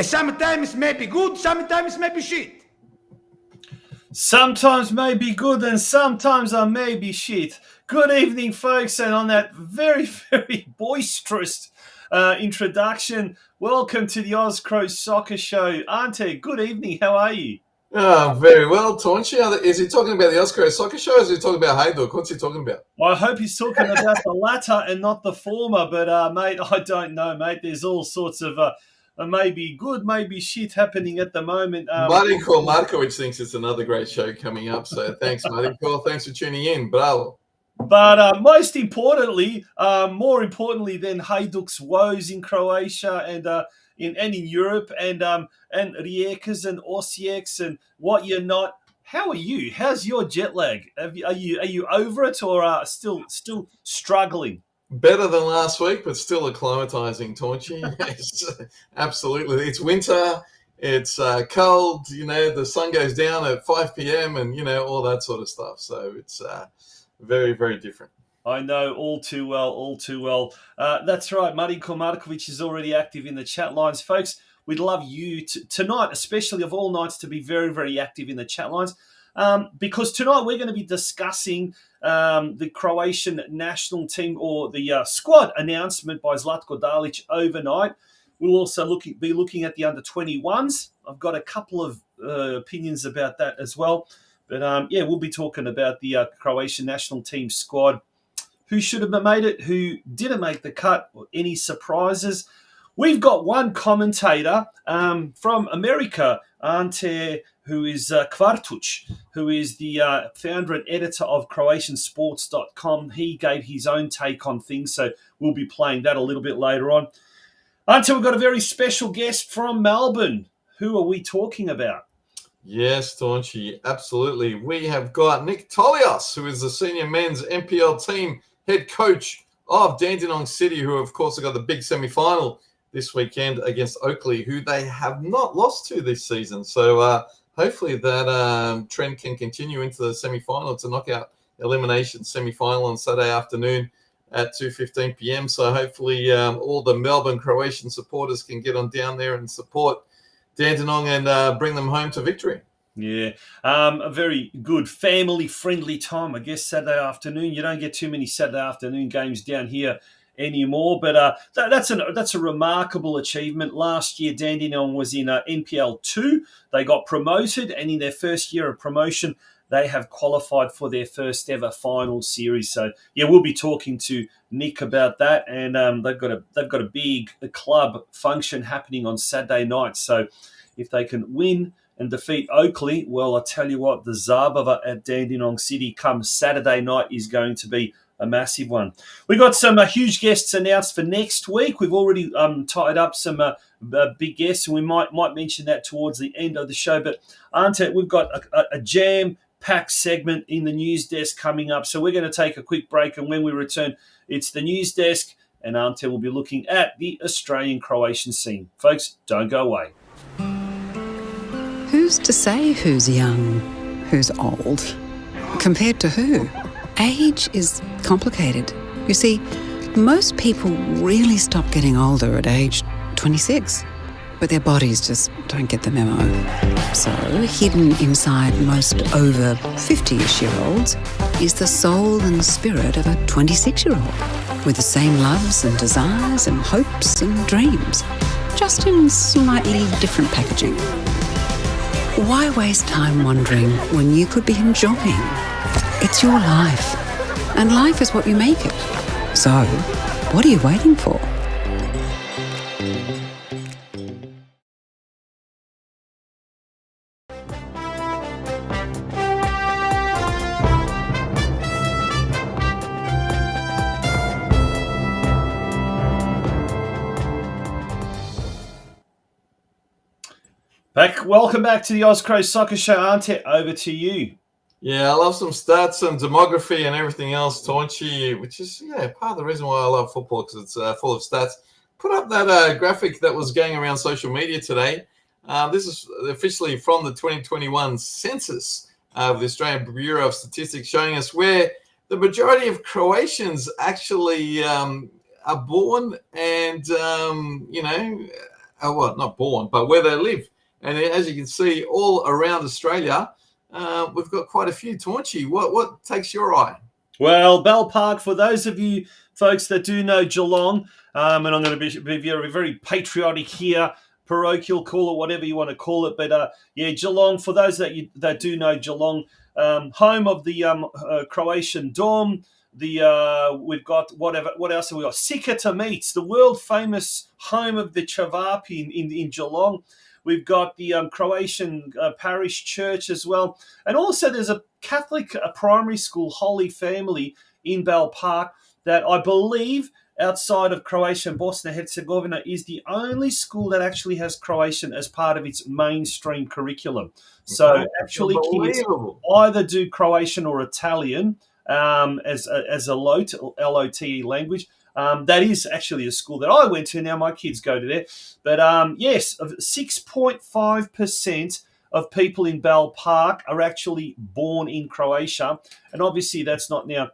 Sometimes may be good, sometimes may be shit. Sometimes may be good and sometimes I may be shit. Good evening, folks, and on that very, very boisterous introduction, welcome to the OzCro Soccer Show. Ante, good evening. How are you? Oh, very well, Tonci. Is he talking about the OzCro Soccer Show or is he talking about Hajduk? What's he talking about? Well, I hope he's talking about the latter and not the former, but, mate, I don't know, mate. There's all sorts of maybe good, maybe shit happening at the moment. Martin Markovic thinks it's another great show coming up, so thanks, Martin. Thanks for tuning in. Bravo. But most importantly, more importantly than Hajduk's woes in Croatia and in Europe and Rijekas and Osijeks and what you're not, how are you? How's your jet lag? Are you over it or still struggling? Better than last week, but still acclimatizing, Tonci. Yes, absolutely. It's winter. It's cold. You know, the sun goes down at 5 p.m. and, you know, all that sort of stuff. So it's very, very different. I know all too well. That's right. Marko Markovic is already active in the chat lines. Folks, we'd love you tonight, especially of all nights, to be very, very active in the chat lines. Because tonight we're going to be discussing the Croatian national team or the squad announcement by Zlatko Dalic overnight. We'll also be looking at the under-21s. I've got a couple of opinions about that as well. But, we'll be talking about the Croatian national team squad. Who should have made it, who didn't make the cut, or any surprises. We've got one commentator from America, Ante, who is Kvartuc, who is the founder and editor of CroatianSports.com. He gave his own take on things, so we'll be playing that a little bit later on. Ante, we've got a very special guest from Melbourne. Who are we talking about? Yes, Tonci, absolutely. We have got Nick TOLIOS, who is the senior men's NPL team head coach of Dandenong City, who, of course, have got the big semi-final this weekend against Oakleigh, who they have not lost to this season. So hopefully that trend can continue into the semi-final. It's a knockout elimination semi-final on Saturday afternoon at 2:15 p.m. So hopefully all the Melbourne Croatian supporters can get on down there and support Dandenong and bring them home to victory. Yeah, a very good family-friendly time, I guess, Saturday afternoon. You don't get too many Saturday afternoon games down here anymore, but that's a remarkable achievement. Last year, Dandenong was in NPL 2. They got promoted, and in their first year of promotion, they have qualified for their first ever final series. So, yeah, we'll be talking to Nick about that, and they've got a big club function happening on Saturday night. So, if they can win and defeat Oakleigh, well, I tell you what, the Zabava at Dandenong City come Saturday night is going to be a massive one. We've got some huge guests announced for next week. We've already tied up some big guests, and we might mention that towards the end of the show. But, Ante, we've got a jam-packed segment in the news desk coming up. So we're going to take a quick break, and when we return, it's the news desk, and Ante will be looking at the Australian-Croatian scene. Folks, don't go away. Who's to say who's young, who's old? Compared to who? Age is complicated. You see, most people really stop getting older at age 26, but their bodies just don't get the memo. So, hidden inside most over 50-ish-year-olds is the soul and spirit of a 26-year-old, with the same loves and desires and hopes and dreams, just in slightly different packaging. Why waste time wondering when you could be enjoying? It's your life, and life is what you make it. So, what are you waiting for? Welcome back to the OzCro Soccer Show. Ante, over to you. Yeah, I love some stats and demography and everything else, Tonci, which is part of the reason why I love football, because it's full of stats. Put up that graphic that was going around social media today. This is officially from the 2021 census of the Australian Bureau of Statistics, showing us where the majority of Croatians actually are born and, not born, but where they live. And as you can see, all around Australia, we've got quite a few. Tonci, what takes your eye? Well, Bell Park, for those of you folks that do know Geelong, and I'm going to be very, very patriotic here, parochial, call it whatever you want to call it. But Geelong, for those that do know Geelong, home of the Croatian Dom. We've got what else have we got? Sikata Meats, the world famous home of the Chavapi in Geelong. We've got the Croatian parish church as well. And also there's a Catholic primary school, Holy Family, in Bell Park that I believe outside of Croatia and Bosnia-Herzegovina is the only school that actually has Croatian as part of its mainstream curriculum. So actually kids either do Croatian or Italian as a LOTE language. That is actually a school that I went to. Now my kids go to there. But yes, 6.5% of people in Bell Park are actually born in Croatia. And obviously that's not now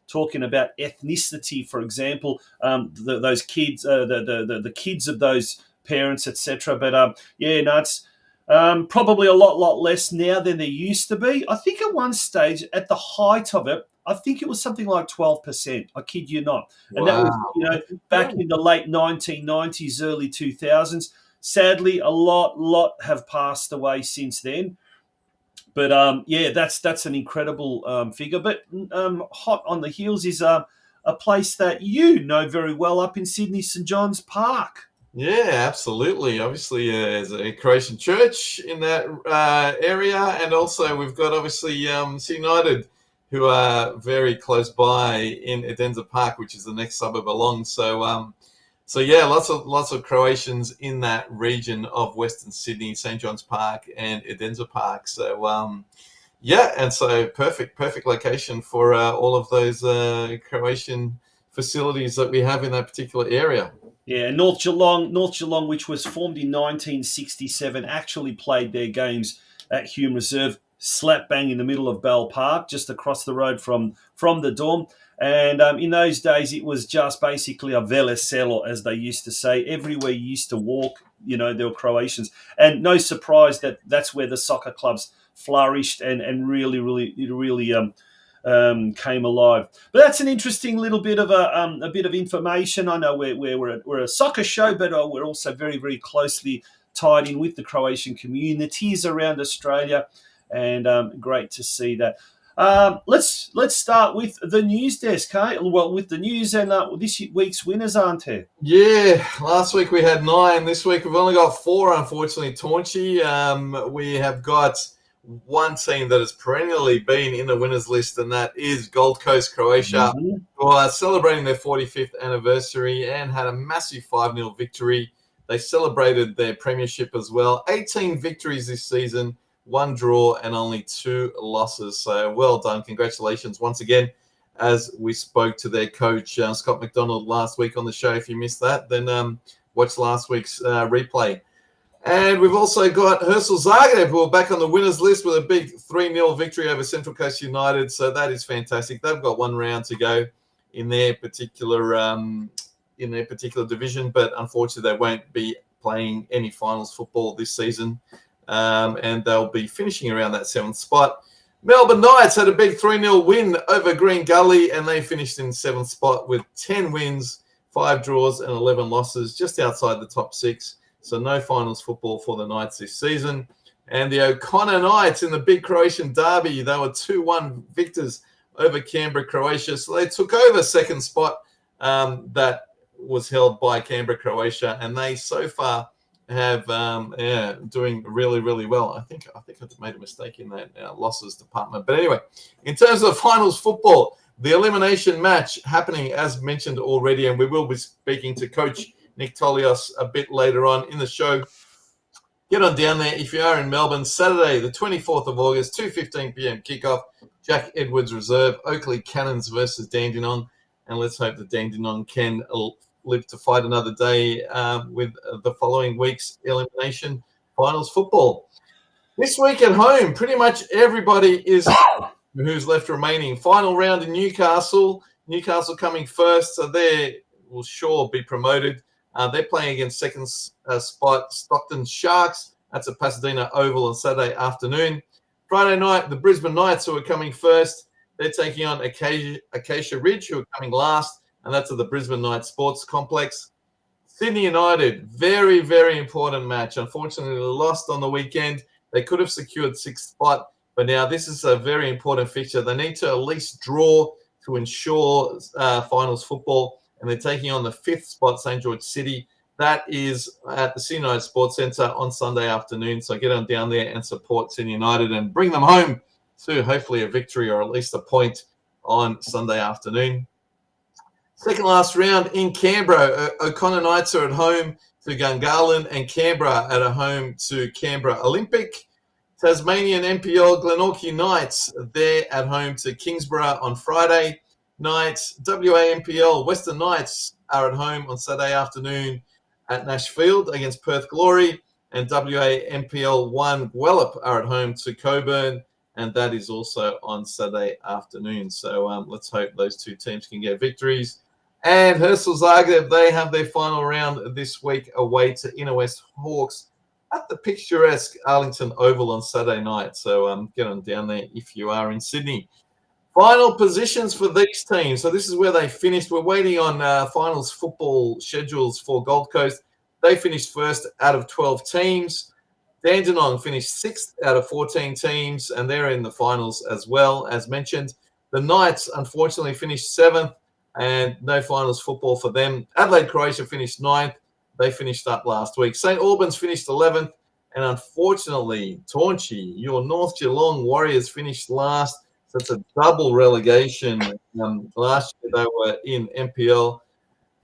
talking about ethnicity, for example, those kids, the kids of those parents, etc. But it's probably a lot less now than there used to be. I think at one stage, at the height of it, I think it was something like 12%. I kid you not. And that was, back in the late 1990s, early 2000s. Sadly, a lot have passed away since then. But that's an incredible figure. But hot on the heels is a place that you know very well up in Sydney, St John's Park. Yeah, absolutely. Obviously, there's a Croatian church in that area, and also we've got obviously United, who are very close by in Edinburgh Park, which is the next suburb along. So lots of Croatians in that region of Western Sydney, St John's Park and Edinburgh Park. So and so perfect location for all of those Croatian facilities that we have in that particular area. Yeah, North Geelong, which was formed in 1967, actually played their games at Hume Reserve, slap bang in the middle of Bell Park, just across the road from the Dom. And in those days, it was just basically a veleselo, as they used to say. Everywhere you used to walk, there were Croatians. And no surprise that that's where the soccer clubs flourished and really came alive. But that's an interesting little bit of a bit of information. I know we're a soccer show, but we're also very, very closely tied in with the Croatian communities around Australia. And great to see that. Let's start with the news desk, okay? Well, with the news and this week's winners, Ante. Yeah, last week we had 9. This week we've only got 4, unfortunately, Tonci. We have got one team that has perennially been in the winners list, and that is Gold Coast, Croatia, who are celebrating their 45th anniversary and had a massive 5-0 victory. They celebrated their premiership as well. 18 victories this season, 1 draw and only 2 losses. So well done. Congratulations once again. As we spoke to their coach, Scott McDonald, last week on the show. If you missed that, then watch last week's replay. And we've also got Hersel Zagreb, who are back on the winners list with a big 3-0 victory over Central Coast United. So that is fantastic. They've got 1 round to go in their particular division, but unfortunately they won't be playing any finals football this season. And they'll be finishing around that 7th spot. Melbourne Knights had a big 3-0 win over Green Gully, and they finished in 7th spot with 10 wins, 5 draws and 11 losses, just outside the top 6. So no finals football for the Knights this season. And the O'Connor Knights in the big Croatian derby, they were 2-1 victors over Canberra, Croatia. So they took over 2nd spot that was held by Canberra, Croatia, and they so far have doing really, really well. I think I made a mistake in that losses department. But anyway, in terms of finals football, the elimination match happening as mentioned already, and we will be speaking to Coach Nick TOLIOS a bit later on in the show. Get on down there if you are in Melbourne. Saturday, the 24th of August, 2:15 p.m. kickoff. Jack Edwards Reserve, Oakleigh Cannons versus Dandenong. And let's hope that Dandenong can live to fight another day with the following week's elimination finals football. This week at home, pretty much everybody is who's left remaining. Final round in Newcastle. Newcastle coming first, so they will sure be promoted. They're playing against second spot Stockton Sharks. That's at Pasadena Oval on Saturday afternoon. Friday night, the Brisbane Knights, who are coming first, they're taking on Acacia Ridge, who are coming last, and that's at the Brisbane Knights Sports Complex. Sydney United, very, very important match. Unfortunately, they lost on the weekend. They could have secured sixth spot, but now this is a very important fixture. They need to at least draw to ensure finals football, and they're taking on the fifth spot, St. George City. That is at the Sydney United Sports Centre on Sunday afternoon. So get on down there and support Sydney United and bring them home to hopefully a victory or at least a point on Sunday afternoon. Second last round in Canberra. O'Connor Knights are at home to Gungahlin, and Canberra at a home to Canberra Olympic. Tasmanian NPL Glenorchy Knights, they're at home to Kingsborough on Friday night. WA NPL Western Knights are at home on Saturday afternoon at Nashfield against Perth Glory, and WA NPL 1 Guelph are at home to Coburn, and that is also on Saturday afternoon. So let's hope those two teams can get victories. And Hersel Zagreb, they have their final round this week away to Inner West Hawks at the picturesque Arlington Oval on Saturday night. So get on down there if you are in Sydney. Final positions for these teams. So this is where they finished. We're waiting on finals football schedules for Gold Coast. They finished first out of 12 teams. Dandenong finished sixth out of 14 teams, and they're in the finals as well, as mentioned. The Knights, unfortunately, finished seventh, and no finals football for them. Adelaide Croatia finished ninth. They finished up last week. St. Albans finished 11th, and unfortunately, Tonci, your North Geelong Warriors, finished last. So it's a double relegation. Last year they were in NPL,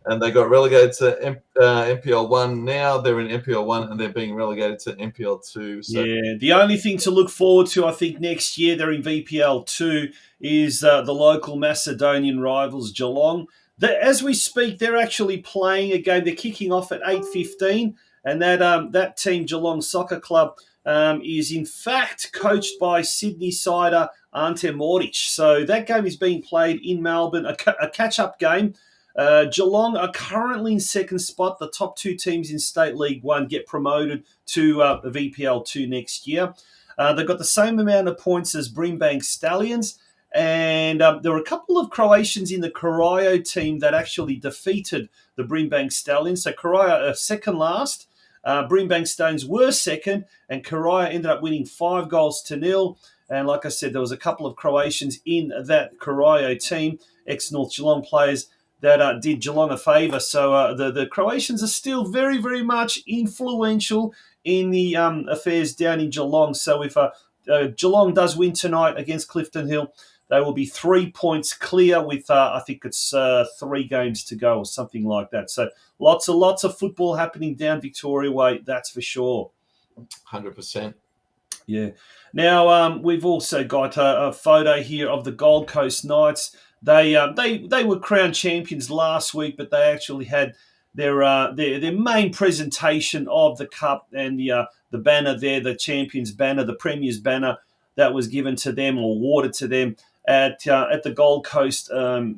and they got relegated to NPL 1. Now they're in NPL 1, and they're being relegated to NPL 2. So. Yeah, the only thing to look forward to, I think, next year, they're in VPL 2, is the local Macedonian rivals, Geelong. As we speak, they're actually playing a game. They're kicking off at 8:15, and that team, Geelong Soccer Club, is in fact coached by Sydney sider Ante and Tonci. So that game is being played in Melbourne, a catch-up game. Geelong are currently in second spot. The top two teams in State League 1 get promoted to the VPL 2 next year. They've got the same amount of points as Brimbank Stallions. And there were a couple of Croatians in the Corio team that actually defeated the Brimbank Stallions. So Corio are second last. Brimbank Stallions were second, and Corio ended up winning 5-0. And like I said, there was a couple of Croatians in that Corio team, ex-North Geelong players, that did Geelong a favour. So the Croatians are still very, very much influential in the affairs down in Geelong. So if Geelong does win tonight against Clifton Hill, they will be 3 points clear with, I think it's 3 games to go or something like that. So lots of football happening down Victoria way, that's for sure. 100%. Yeah. Now, we've also got a photo here of the Gold Coast Knights. They were crowned champions last week, but they actually had their main presentation of the cup and the banner there, the champions banner, the premier's banner that was given to them or awarded to them at the Gold Coast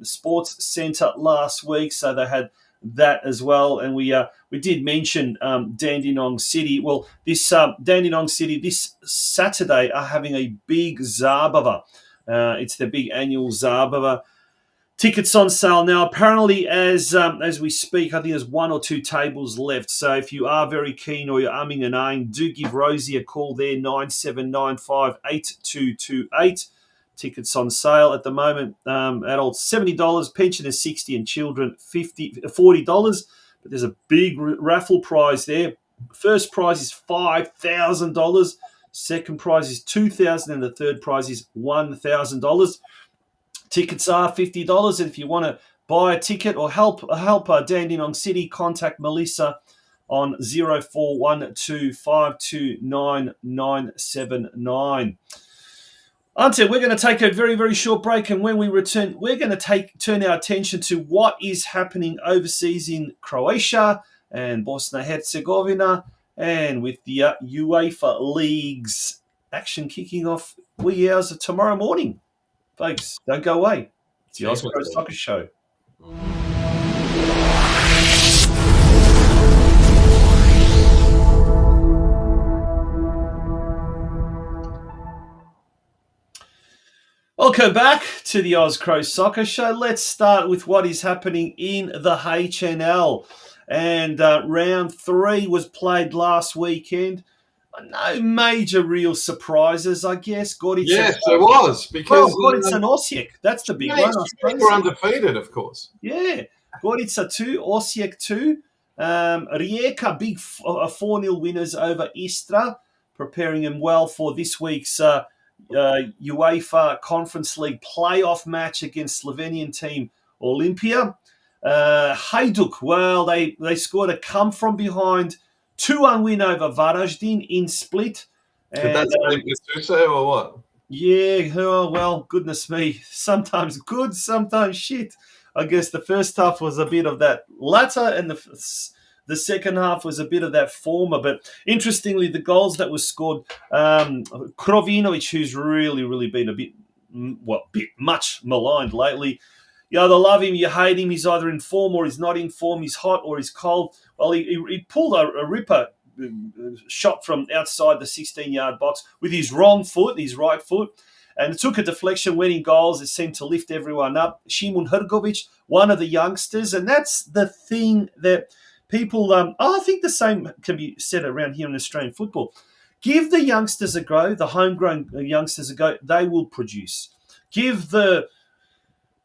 Sports Centre last week. So they had that as well, and we did mention Dandenong City. Well, this Dandenong City this Saturday are having a big Zabava. It's the big annual Zabava. Tickets on sale now. Apparently, as we speak, I think there's 1 or 2 tables left. So if you are very keen or you're umming and ahhing, do give Rosie a call there, 9795 8228. Tickets on sale at the moment. Adults $70, pensioners $60, and children $40. But there's a big raffle prize there. First prize is $5,000. Second prize is $2,000, and the third prize is $1,000. Tickets are $50, and if you want to buy a ticket or help Dandenong City, contact Melissa on 0412529979. Ante, we're going to take a very, very short break, and when we return, we're going to turn our attention to what is happening overseas in Croatia and Bosnia Herzegovina, and with the UEFA League's action kicking off wee hours of tomorrow morning. Folks, don't go away. It's the OzCro Soccer Show. Welcome back to the OzCro Soccer Show. Let's start with what is happening in the HNL. And round 3 was played last weekend. No major real surprises, I guess. Yes, there was. Because Gorica and Osijek. That's the big one. They were undefeated, of course. Yeah. Gorica 2, Osijek 2. Rijeka, big 4-0 winners over Istra, preparing them well for this week's UEFA Conference League playoff match against Slovenian team Olimpia. Hajduk, well, they scored a come-from-behind 2-1 win over Varaždin in Split. Could that be Suso or what? Yeah, oh, well, goodness me. Sometimes good, sometimes shit. I guess the first half was a bit of that latter, and the second half was a bit of that former. But interestingly, the goals that were scored, Krovinovic, who's really been a bit much maligned lately. You either love him, you hate him. He's either in form or he's not in form. He's hot or he's cold. Well, he pulled a ripper shot from outside the 16-yard box with his wrong foot, his right foot, and it took a deflection, went in goals. It seemed to lift everyone up. Šimun Hrgović, one of the youngsters, and that's the thing that people, I think the same can be said around here in Australian football. Give the youngsters a go, the homegrown youngsters a go, they will produce. Give the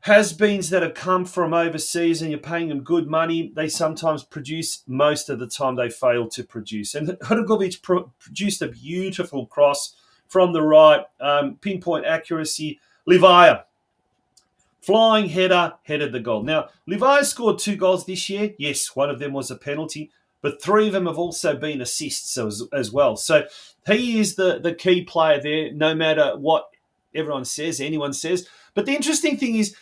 has-beens that have come from overseas and you're paying them good money, they sometimes produce. Most of the time they fail to produce. And Hrgović produced a beautiful cross from the right, pinpoint accuracy. Livaja, flying header, headed the goal. Now, Livaja scored 2 goals this year. Yes, one of them was a penalty, but 3 of them have also been assists as well. So he is the key player there, no matter what everyone says, anyone says. But the interesting thing is,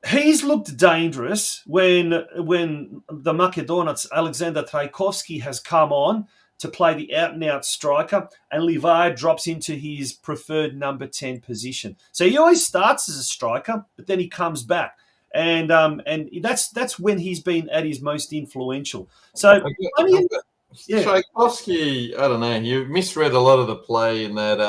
he's looked dangerous when the Macedonac Alexander Trajkovski has come on to play the out-and-out striker, and Livaja drops into his preferred number 10 position. So he always starts as a striker, but then he comes back. And that's when he's been at his most influential. So, Trajkovski, I don't know, you misread a lot of the play in that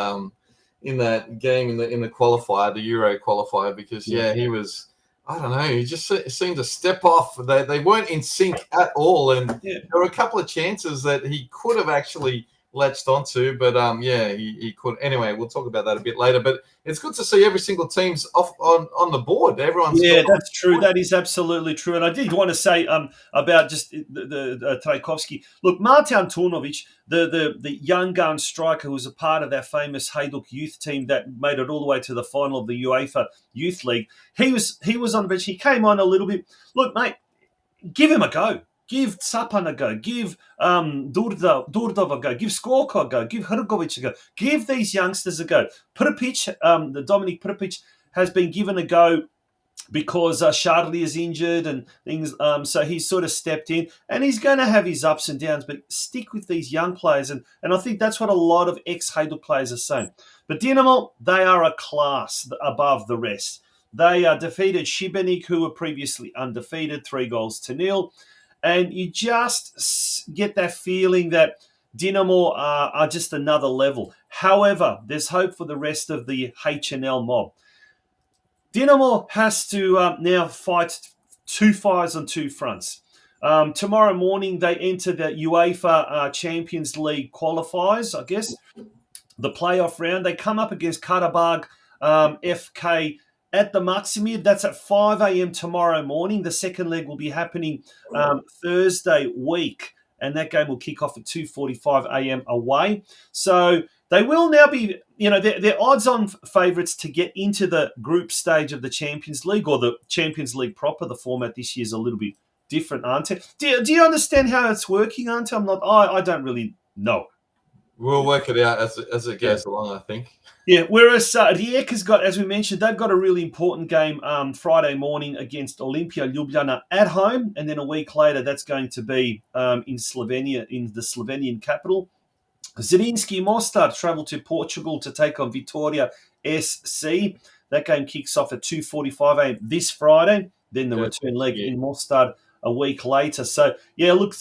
game in the qualifier, the Euro qualifier, because he was, I don't know, he just seemed to step off. They weren't in sync at all, and there were a couple of chances that he could have actually latched onto, but he could. Anyway, we'll talk about that a bit later. But it's good to see every single team's off on the board. Everyone's that's true. That is absolutely true. And I did want to say about just the Trajkovski. Look, Martin Turnovic, the young gun striker who was a part of that famous Hajduk youth team that made it all the way to the final of the UEFA Youth League. He was on the bench. He came on a little bit. Look, mate, give him a go. Give Capan a go. Give Durdov a go. Give Skorko a go. Give Hrgović a go. Give these youngsters a go. Prpić, the Dominik Prpić, has been given a go because Charlie is injured and things. So he's sort of stepped in, and he's going to have his ups and downs. But stick with these young players, and I think that's what a lot of ex-Hajduk players are saying. But Dinamo, they are a class above the rest. They defeated Šibenik, who were previously undefeated, 3-0. And you just get that feeling that Dinamo are just another level. However, there's hope for the rest of the HNL mob. Dinamo has to now fight 2 fires on 2 fronts. Tomorrow morning, they enter the UEFA Champions League qualifiers, I guess, the playoff round. They come up against Karabag FK at the Maximir. That's at 5 a.m. tomorrow morning. The second leg will be happening Thursday week, and that game will kick off at 2:45 a.m. away. So they will now be, they're odds-on favourites to get into the group stage of the Champions League, or the Champions League proper. The format this year is a little bit different, Ante. Do you understand how it's working, Ante? I don't really know. We'll work it out as it goes along, I think. Yeah, whereas Rijeka's got, as we mentioned, they've got a really important game Friday morning against Olimpia Ljubljana at home, and then a week later that's going to be in Slovenia, in the Slovenian capital. Zrinjski Mostar travel to Portugal to take on Vitória SC. That game kicks off at 2:45 a.m. this Friday. Then the return leg in Mostar a week later. So, yeah, look,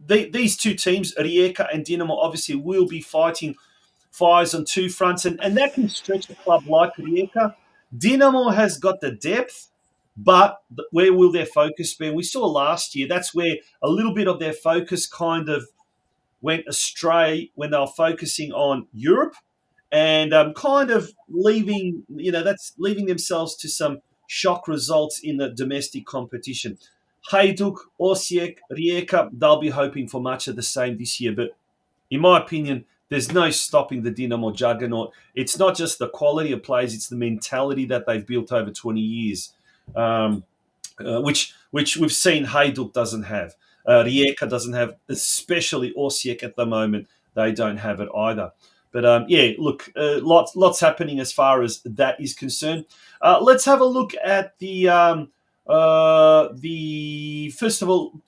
these two teams, Rijeka and Dinamo, obviously will be fighting fires on two fronts, and that can stretch a club like Rijeka. Dinamo has got the depth, but where will their focus be? And we saw last year, that's where a little bit of their focus kind of went astray when they were focusing on Europe, and kind of leaving themselves to some shock results in the domestic competition. Hajduk, Osijek, Rijeka, they'll be hoping for much of the same this year. But in my opinion, there's no stopping the Dinamo juggernaut. It's not just the quality of players, it's the mentality that they've built over 20 years, which we've seen Hajduk doesn't have. Rijeka doesn't have, especially Osijek at the moment. They don't have it either. But, lots happening as far as that is concerned. Let's have a look at the first of all,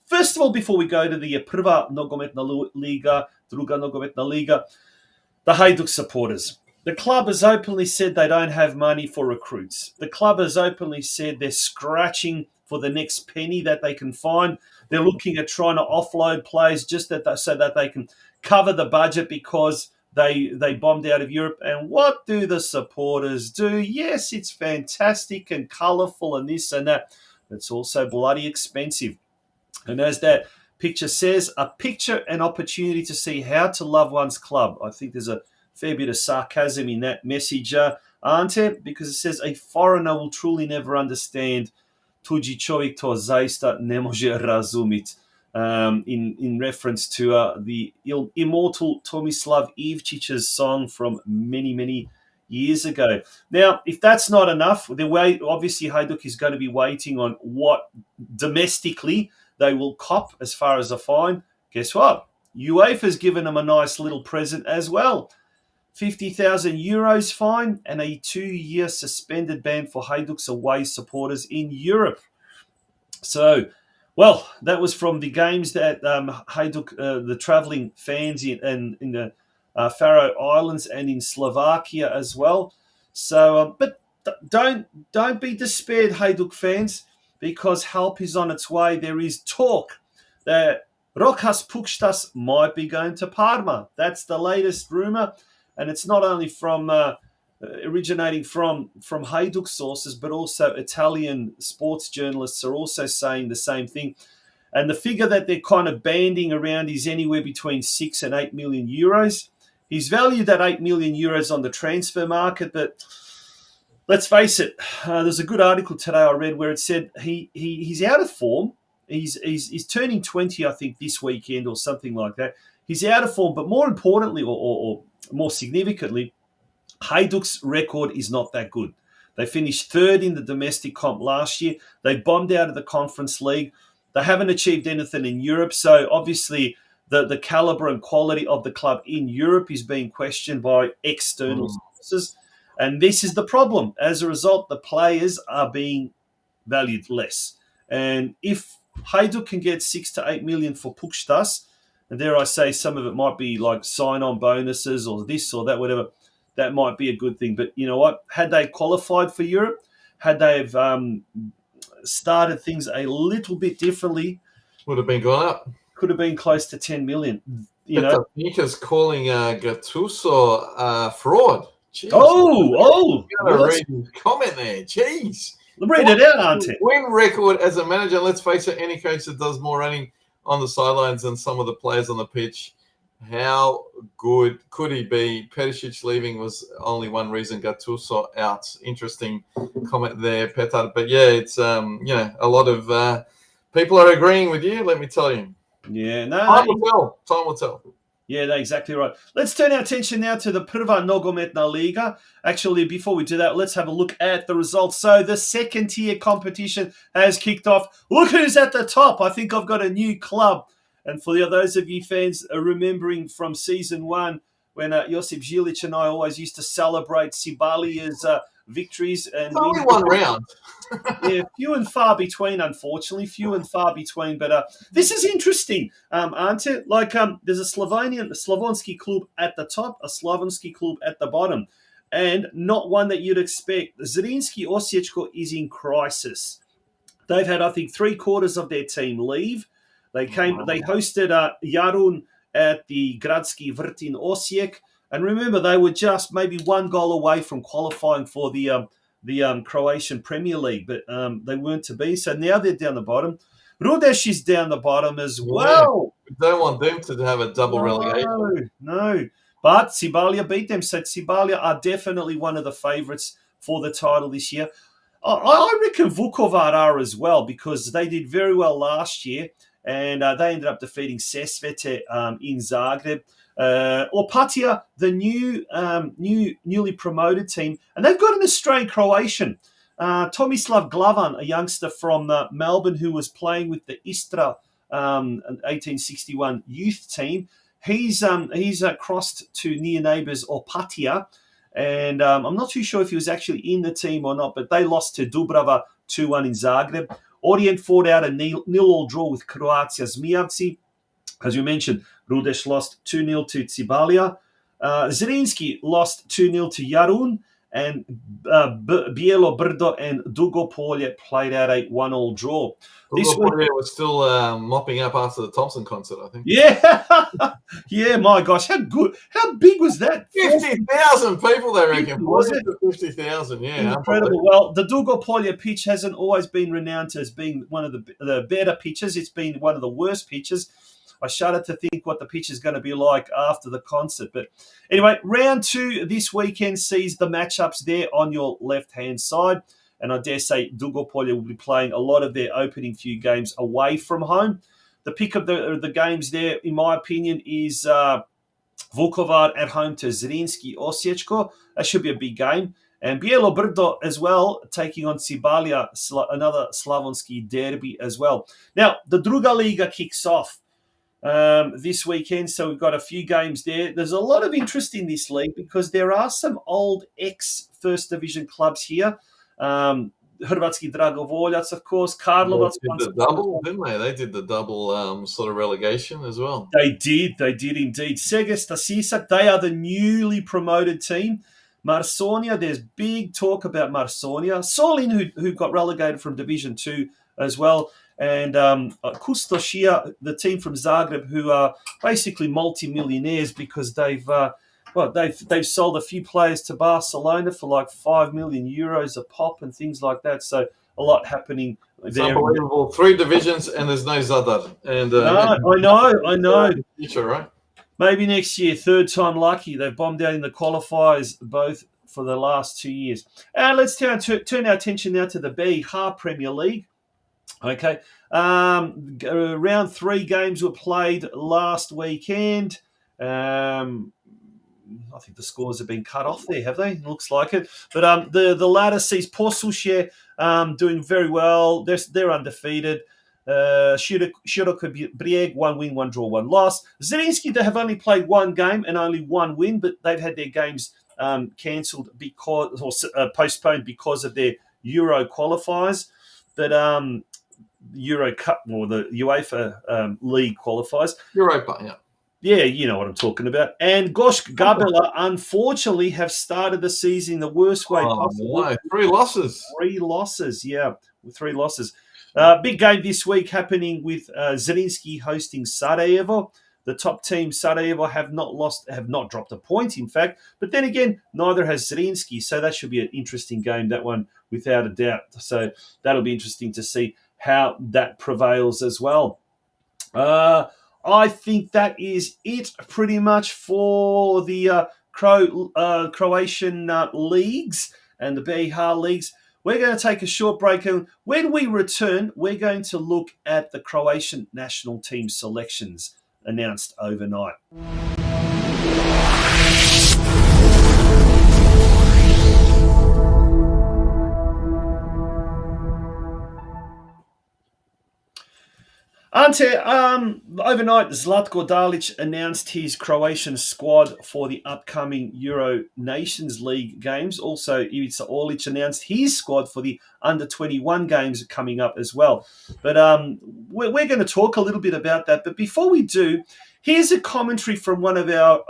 before we go to the Prva Nogometna Liga, Druga Nogometna Liga, the Hajduk supporters. The club has openly said they don't have money for recruits. The club has openly said they're scratching for the next penny that they can find. They're looking at trying to offload players so that they can cover the budget because they bombed out of Europe. And what do the supporters do? Yes, it's fantastic and colourful and this and that. It's also bloody expensive. And as that picture says, a picture and opportunity to see how to love one's club. I think there's a fair bit of sarcasm in that message, Ante, because it says a foreigner will truly never understand tuđi čovjek to zaista ne može razumit, in reference to the immortal Tomislav Ivčić's song from many, many years ago. Now, if that's not enough, obviously Hajduk is going to be waiting on what domestically they will cop as far as a fine. Guess what? UEFA's given them a nice little present as well. 50,000 euros fine and a 2-year suspended ban for Hajduk's away supporters in Europe. So, well, that was from the games that Hajduk, the travelling fans in the Faroe Islands and in Slovakia as well. So, but don't be despaired, Hajduk fans, because help is on its way. There is talk that Rokas Pukstas might be going to Parma. That's the latest rumour. And it's not only from originating from Hajduk sources, but also Italian sports journalists are also saying the same thing. And the figure that they're kind of banding around is anywhere between 6 and 8 million euros. He's valued at 8 million euros on the transfer market, but let's face it, there's a good article today I read where it said he's out of form. He's turning 20, I think, this weekend or something like that. He's out of form, but more importantly, or more significantly, Hajduk's record is not that good. They finished third in the domestic comp last year. They bombed out of the Conference League. They haven't achieved anything in Europe. So obviously the calibre and quality of the club in Europe is being questioned by external sources. And this is the problem. As a result, the players are being valued less. And if Hajduk can get 6 to 8 million for Pukstas, and dare I say, some of it might be like sign-on bonuses or this or that, whatever. That might be a good thing. But you know what? Had they qualified for Europe, had they have started things a little bit differently, would have been gone up. Could have been close to 10 million. Nika's calling Gattuso fraud. Jeez. Oh! Read his comment there. Jeez. Read it out, Ante. Win record as a manager. Let's face it, any coach that does more running on the sidelines than some of the players on the pitch How good could he be? Perisic leaving was only one reason. Gattuso out. Interesting comment there, Petard. But yeah, it's a lot of people are agreeing with you. Let me tell you. Yeah, Time will tell. Time will tell. Yeah, that's exactly right. Let's turn our attention now to the Prva Nogometna Liga. Actually, before we do that, let's have a look at the results. So the second tier competition has kicked off. Look who's at the top. I think I've got a new club. And for those of you fans remembering from season 1, when Josip Žilic and I always used to celebrate Cibalia's victories. And it's only one round. Yeah, few and far between, unfortunately. Few and far between. But this is interesting, Ante. There's a Slavonski club at the top, a Slavonski club at the bottom, and not one that you'd expect. Zrinski Osječko is in crisis. They've had, I think, 3/4 of their team leave. They hosted Jarun at the Gradski Vrt in Osijek. And remember, they were just maybe one goal away from qualifying for the Croatian Premier League, but they weren't to be. So now they're down the bottom. Rudeš is down the bottom as well. We don't want them to have a double relegation. No. But Cibalia beat them. So Cibalia are definitely one of the favourites for the title this year. I reckon Vukovar are as well, because they did very well last year, and they ended up defeating Sesvete in Zagreb. Opatija, the newly promoted team, and they've got an Australian Croatian, Tomislav Glavan, a youngster from Melbourne who was playing with the Istra 1861 youth team. He's crossed to near neighbours Opatija, and I'm not too sure if he was actually in the team or not, but they lost to Dubrava 2-1 in Zagreb. Orient fought out a 0-0 draw with Croatia Zmijavci. As you mentioned, Rudeš lost 2-0 to Cibalia. Zrinski lost 2-0 to Jarun. And Bijelo Brdo and Dugopolje played out a 1-1 draw. Dugopolje was still mopping up after the Thompson concert, I think. Yeah. Yeah, my gosh. How big was that? 50,000 people, they reckon. Was it? 50,000, yeah. Incredible. Well, the Dugopolje pitch hasn't always been renowned as being one of the better pitches. It's been one of the worst pitches. I shudder to think what the pitch is going to be like after the concert. But anyway, round 2 this weekend sees the matchups there on your left-hand side. And I dare say Dugopolje will be playing a lot of their opening few games away from home. The pick of the games there, in my opinion, is Vukovar at home to Zrinski Osječko. That should be a big game. And Bijelo Brdo as well, taking on Cibalia, another Slavonski derby as well. Now, the Druga Liga kicks off this weekend, so we've got a few games there. There's a lot of interest in this league because there are some old ex-First Division clubs here. Hrvatski Dragovoljac, of course. Karlovac. They did the double, didn't they? They did the double sort of relegation as well. They did indeed. Segesta Sisak, they are the newly promoted team. Marsonia, there's big talk about Marsonia. Solin, who got relegated from Division 2 as well. And Kustošija, the team from Zagreb, who are basically multi-millionaires because they've sold a few players to Barcelona for like 5 million euros a pop and things like that. So a lot happening it's there. Unbelievable. 3 divisions and there's no Zadar. And I know. Future, right? Maybe next year, third time lucky. They've bombed out in the qualifiers both for the last 2 years. And let's turn our attention now to the BiHA Premier League. Okay, round 3 games were played last weekend. I think the scores have been cut off there, have they? Looks like it. But the latter sees Posušje doing very well. They're undefeated. Široki Brijeg, 1 win, 1 draw, 1 loss. Zrinski, they have only played 1 game and only 1 win, but they've had their games cancelled postponed because of their Euro qualifiers. But Euro Cup or the UEFA League qualifiers. Europa, yeah. Yeah, you know what I'm talking about. And Gosk Gabela, unfortunately, have started the season the worst way possible. No. 3 losses. 3 losses, yeah. 3 losses. Big game this week happening with Zrinski hosting Sarajevo. The top team, Sarajevo, have not dropped a point, in fact. But then again, neither has Zrinski. So that should be an interesting game, that one, without a doubt. So that'll be interesting to see how that prevails as well. I think that is it pretty much for the Croatian leagues and the BiH leagues. We're going to take a short break, and when we return, we're going to look at the Croatian national team selections announced overnight. Ante, overnight, Zlatko Dalic announced his Croatian squad for the upcoming Euro Nations League games. Also, Ivica Orlic announced his squad for the under-21 games coming up as well. But we're going to talk a little bit about that. But before we do, here's a commentary from one of our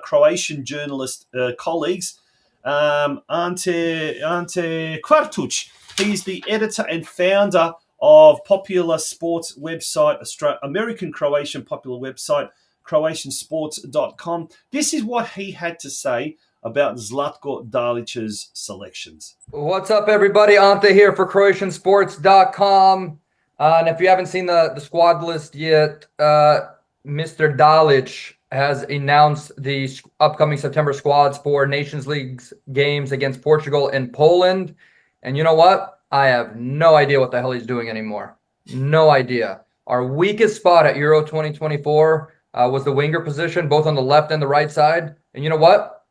Croatian journalist colleagues, Ante Kvartuc. He's the editor and founder of popular sports website, American Croatian popular website, croatiansports.com. This is what he had to say about Zlatko Dalic's selections. What's up, everybody? Ante here for croatiansports.com. And if you haven't seen the squad list yet, Mr. Dalic has announced the upcoming September squads for Nations League games against Portugal and Poland. And you know what? I have no idea what the hell he's doing anymore. No idea. Our weakest spot at Euro 2024 was the winger position, both on the left and the right side. And you know what?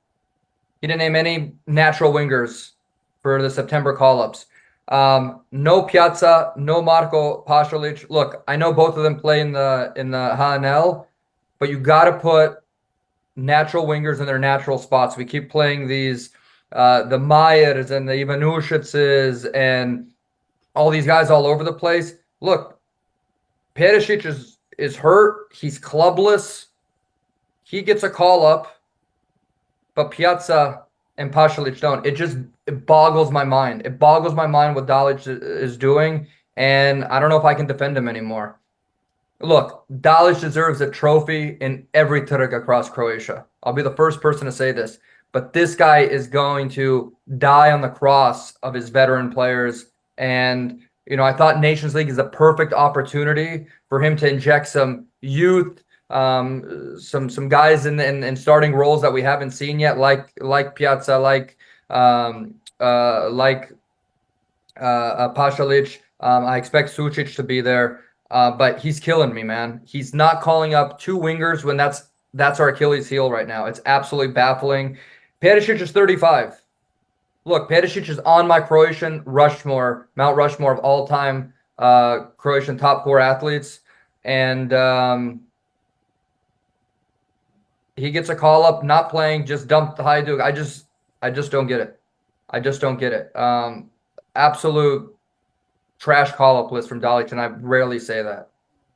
He didn't name any natural wingers for the September call-ups. No Piazza, no Marko Pasalic. Look, I know both of them play in the HNL, but you got to put natural wingers in their natural spots. We keep playing these the Mayers and the Ivanushic's and all these guys all over the place. Look, Perisic is hurt. He's clubless. He gets a call up, but Piazza and Pasalic don't. It boggles my mind. It boggles my mind what Dalic is doing, and I don't know if I can defend him anymore. Look, Dalic deserves a trophy in every trg across Croatia. I'll be the first person to say this. But this guy is going to die on the cross of his veteran players. And, you know, I thought Nations League is a perfect opportunity for him to inject some youth, some guys in starting roles that we haven't seen yet, like Piazza, like Pasalic. I expect Sucic to be there. But he's killing me, man. He's not calling up two wingers when that's our Achilles heel right now. It's absolutely baffling. Perisic is 35. Look, Perisic is on my Croatian Rushmore, Mount Rushmore of all-time Croatian top core athletes. And he gets a call-up, not playing, just dumped the Hajduk. I just don't get it. I just don't get it. Absolute trash call-up list from Dalic, and I rarely say that.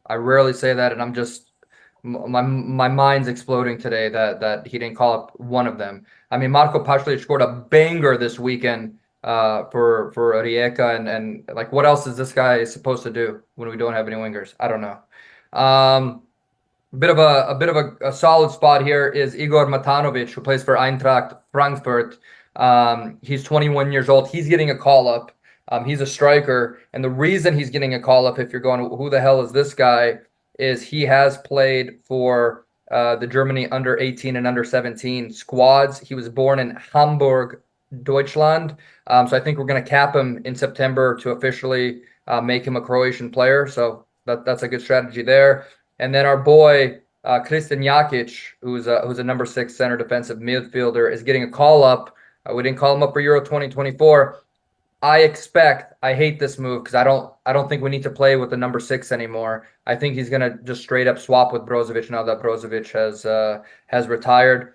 And I'm just... My mind's exploding today that he didn't call up one of them. I mean, Marko Pasalic scored a banger this weekend for Rijeka, and like, what else is this guy supposed to do when we don't have any wingers? I don't know. A bit of a solid spot here is Igor Matanovic, who plays for Eintracht Frankfurt. He's 21 years old. He's getting a call up. He's a striker, and the reason he's getting a call up, if you're going, who the hell is this guy, is he has played for the Germany under 18 and under 17 squads. He was born in Hamburg, Deutschland. So I think we're going to cap him in September to officially make him a Croatian player. So that's a good strategy there. And then our boy, Kristian Jakic, who's a number 6 center defensive midfielder, is getting a call up. We didn't call him up for Euro 2024. I hate this move because I don't think we need to play with the number 6 anymore. I think he's gonna just straight up swap with Brozovic now that Brozovic has retired.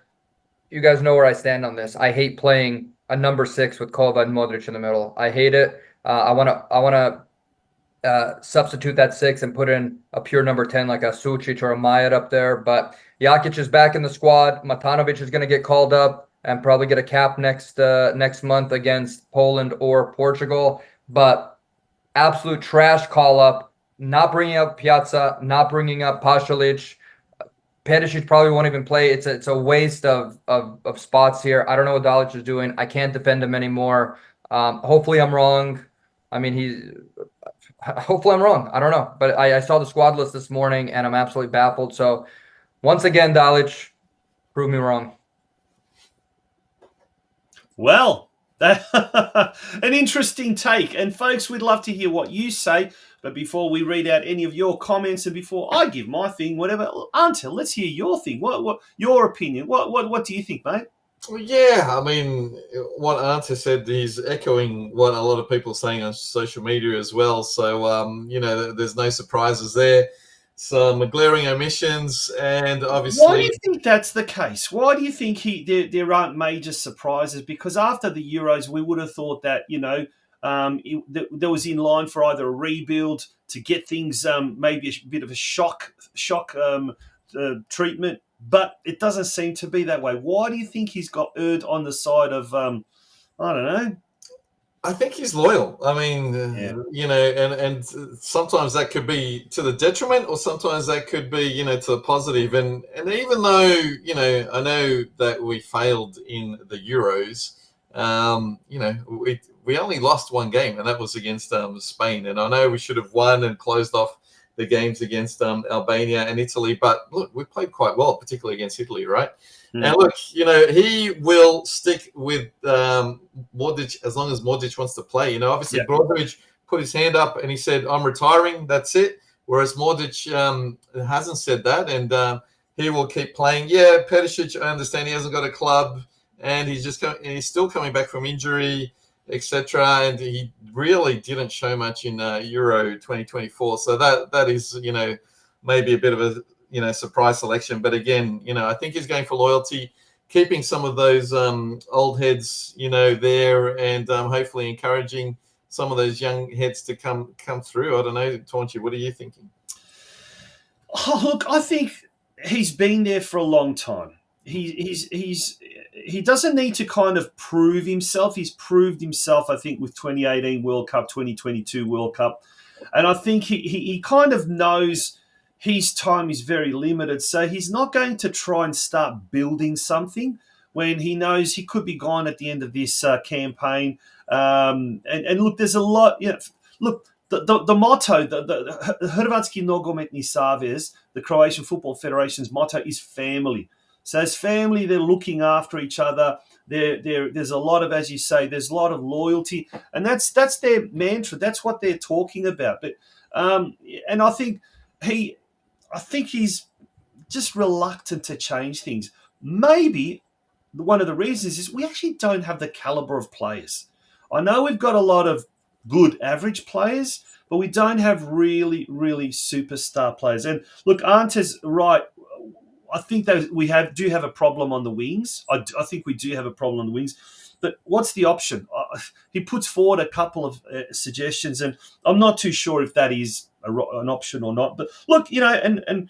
You guys know where I stand on this. I hate playing a number 6 with Kova and Modric in the middle. I hate it. I wanna substitute that 6 and put in a pure number 10 like a Sucic or a Mayer up there. But Jakic is back in the squad. Matanovic is gonna get called up and probably get a cap next month against Poland or Portugal. But absolute trash call-up, not bringing up Piazza, not bringing up Pasalic. Perisic probably won't even play. It's a waste of spots here. I don't know what Dalic is doing. I can't defend him anymore. Hopefully I'm wrong. I mean, hopefully I'm wrong. I don't know. But I saw the squad list this morning, and I'm absolutely baffled. So once again, Dalic, prove me wrong. Well, an interesting take. And folks, we'd love to hear what you say. But before we read out any of your comments and before I give my thing, whatever, Ante, let's hear your thing. What your opinion? What do you think, mate? Well, yeah, I mean, what Ante said, he's echoing what a lot of people are saying on social media as well. So, there's no surprises there. Some glaring omissions, and obviously... Why do you think that's the case? Why do you think there aren't major surprises? Because after the Euros, we would have thought that, there was in line for either a rebuild to get things, maybe a bit of a shock treatment, but it doesn't seem to be that way. Why do you think he's got erred on the side of, I don't know? I think he's loyal. I mean, and sometimes that could be to the detriment, or sometimes that could be, to the positive. And even though, I know that we failed in the Euros, we only lost one game, and that was against Spain. And I know we should have won and closed off the games against Albania and Italy. But look, we played quite well, particularly against Italy, right? And look, he will stick with Modric as long as Modric wants to play. Obviously, Brozovic put his hand up and he said, I'm retiring, that's it. Whereas Modric hasn't said that, and he will keep playing. Yeah, Perisic, I understand he hasn't got a club, and he's still coming back from injury, etc. And he really didn't show much in Euro 2024. So that is, maybe a bit of a surprise selection. But again, I think he's going for loyalty, keeping some of those old heads, there, and hopefully encouraging some of those young heads to come through. I don't know, Tonci, what are you thinking? Oh, look, I think he's been there for a long time. He doesn't need to kind of prove himself. He's proved himself, I think, with 2018 World Cup, 2022 World Cup. And I think he kind of knows his time is very limited. So he's not going to try and start building something when he knows he could be gone at the end of this campaign. And look, there's a lot. Look, the motto, the Hrvatski Nogometni Savez, the Croatian Football Federation's motto is family. So as family, they're looking after each other. There's a lot of, as you say, there's a lot of loyalty, and that's their mantra. That's what they're talking about. But and I think he's just reluctant to change things. Maybe one of the reasons is we actually don't have the caliber of players. I know we've got a lot of good average players, but we don't have really, really superstar players. And look, Ante's right. I think that we do have a problem on the wings. I think we do have a problem on the wings. But what's the option? He puts forward a couple of suggestions, and I'm not too sure if that is an option or not. But look, and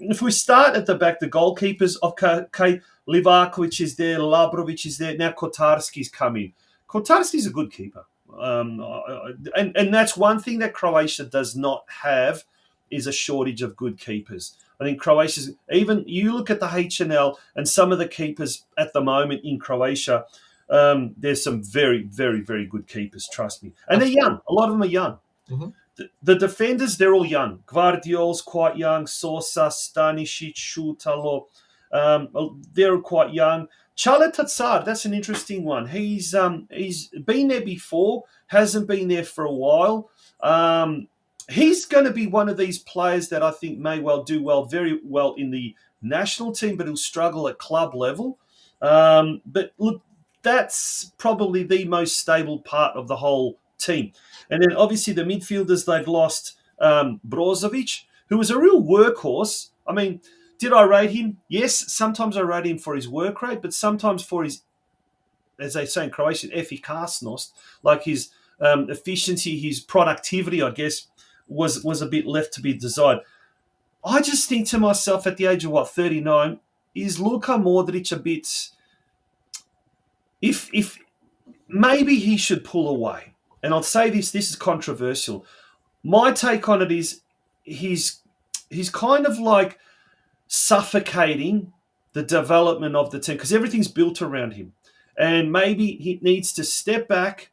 if we start at the back, the goalkeepers, okay, Livakovic is there, Labrovic is there, now Kotarski's coming. Kotarski's a good keeper. And that's one thing that Croatia does not have is a shortage of good keepers. I think Croatia's, even you look at the HNL and some of the keepers at the moment in Croatia, there's some very, very, very good keepers, trust me. And they're young. A lot of them are young. Mm-hmm. The defenders, they're all young. Gvardiol's quite young. Sosa, Stanisic, Šutalo, they're quite young. Chale Tatsar, that's an interesting one. He's been there before, hasn't been there for a while. He's going to be one of these players that I think may well do very well in the national team, but he'll struggle at club level. But look, that's probably the most stable part of the whole team. And then obviously the midfielders, they've lost Brozovic, who was a real workhorse. I mean, did I rate him? Yes, sometimes I rate him for his work rate, but sometimes for his, as they say in Croatian, efikasnost, like his efficiency, his productivity, I guess, was a bit left to be desired. I just think to myself at the age of 39, is Luka Modric a bit, if maybe he should pull away. And I'll say this is controversial. My take on it is he's kind of like suffocating the development of the team because everything's built around him. And maybe he needs to step back,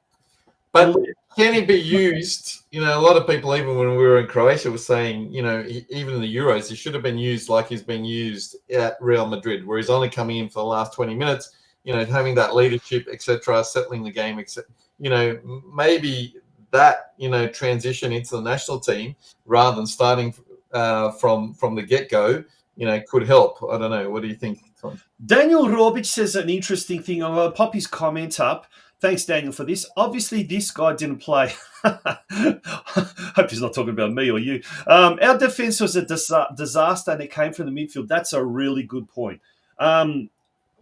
But can he be used? You know, a lot of people, even when we were in Croatia, were saying, you know, even in the Euros, he should have been used like he's been used at Real Madrid, where he's only coming in for the last 20 minutes, you know, having that leadership, etc., settling the game, etc. You know, maybe that, you know, transition into the national team rather than starting from the get-go, you know, could help. I don't know. What do you think, Tom? Daniel Robic says an interesting thing. I'm going to pop his comment up. Thanks, Daniel, for this. Obviously, this guy didn't play. Hope he's not talking about me or you. Our defence was a disaster, and it came from the midfield. That's a really good point.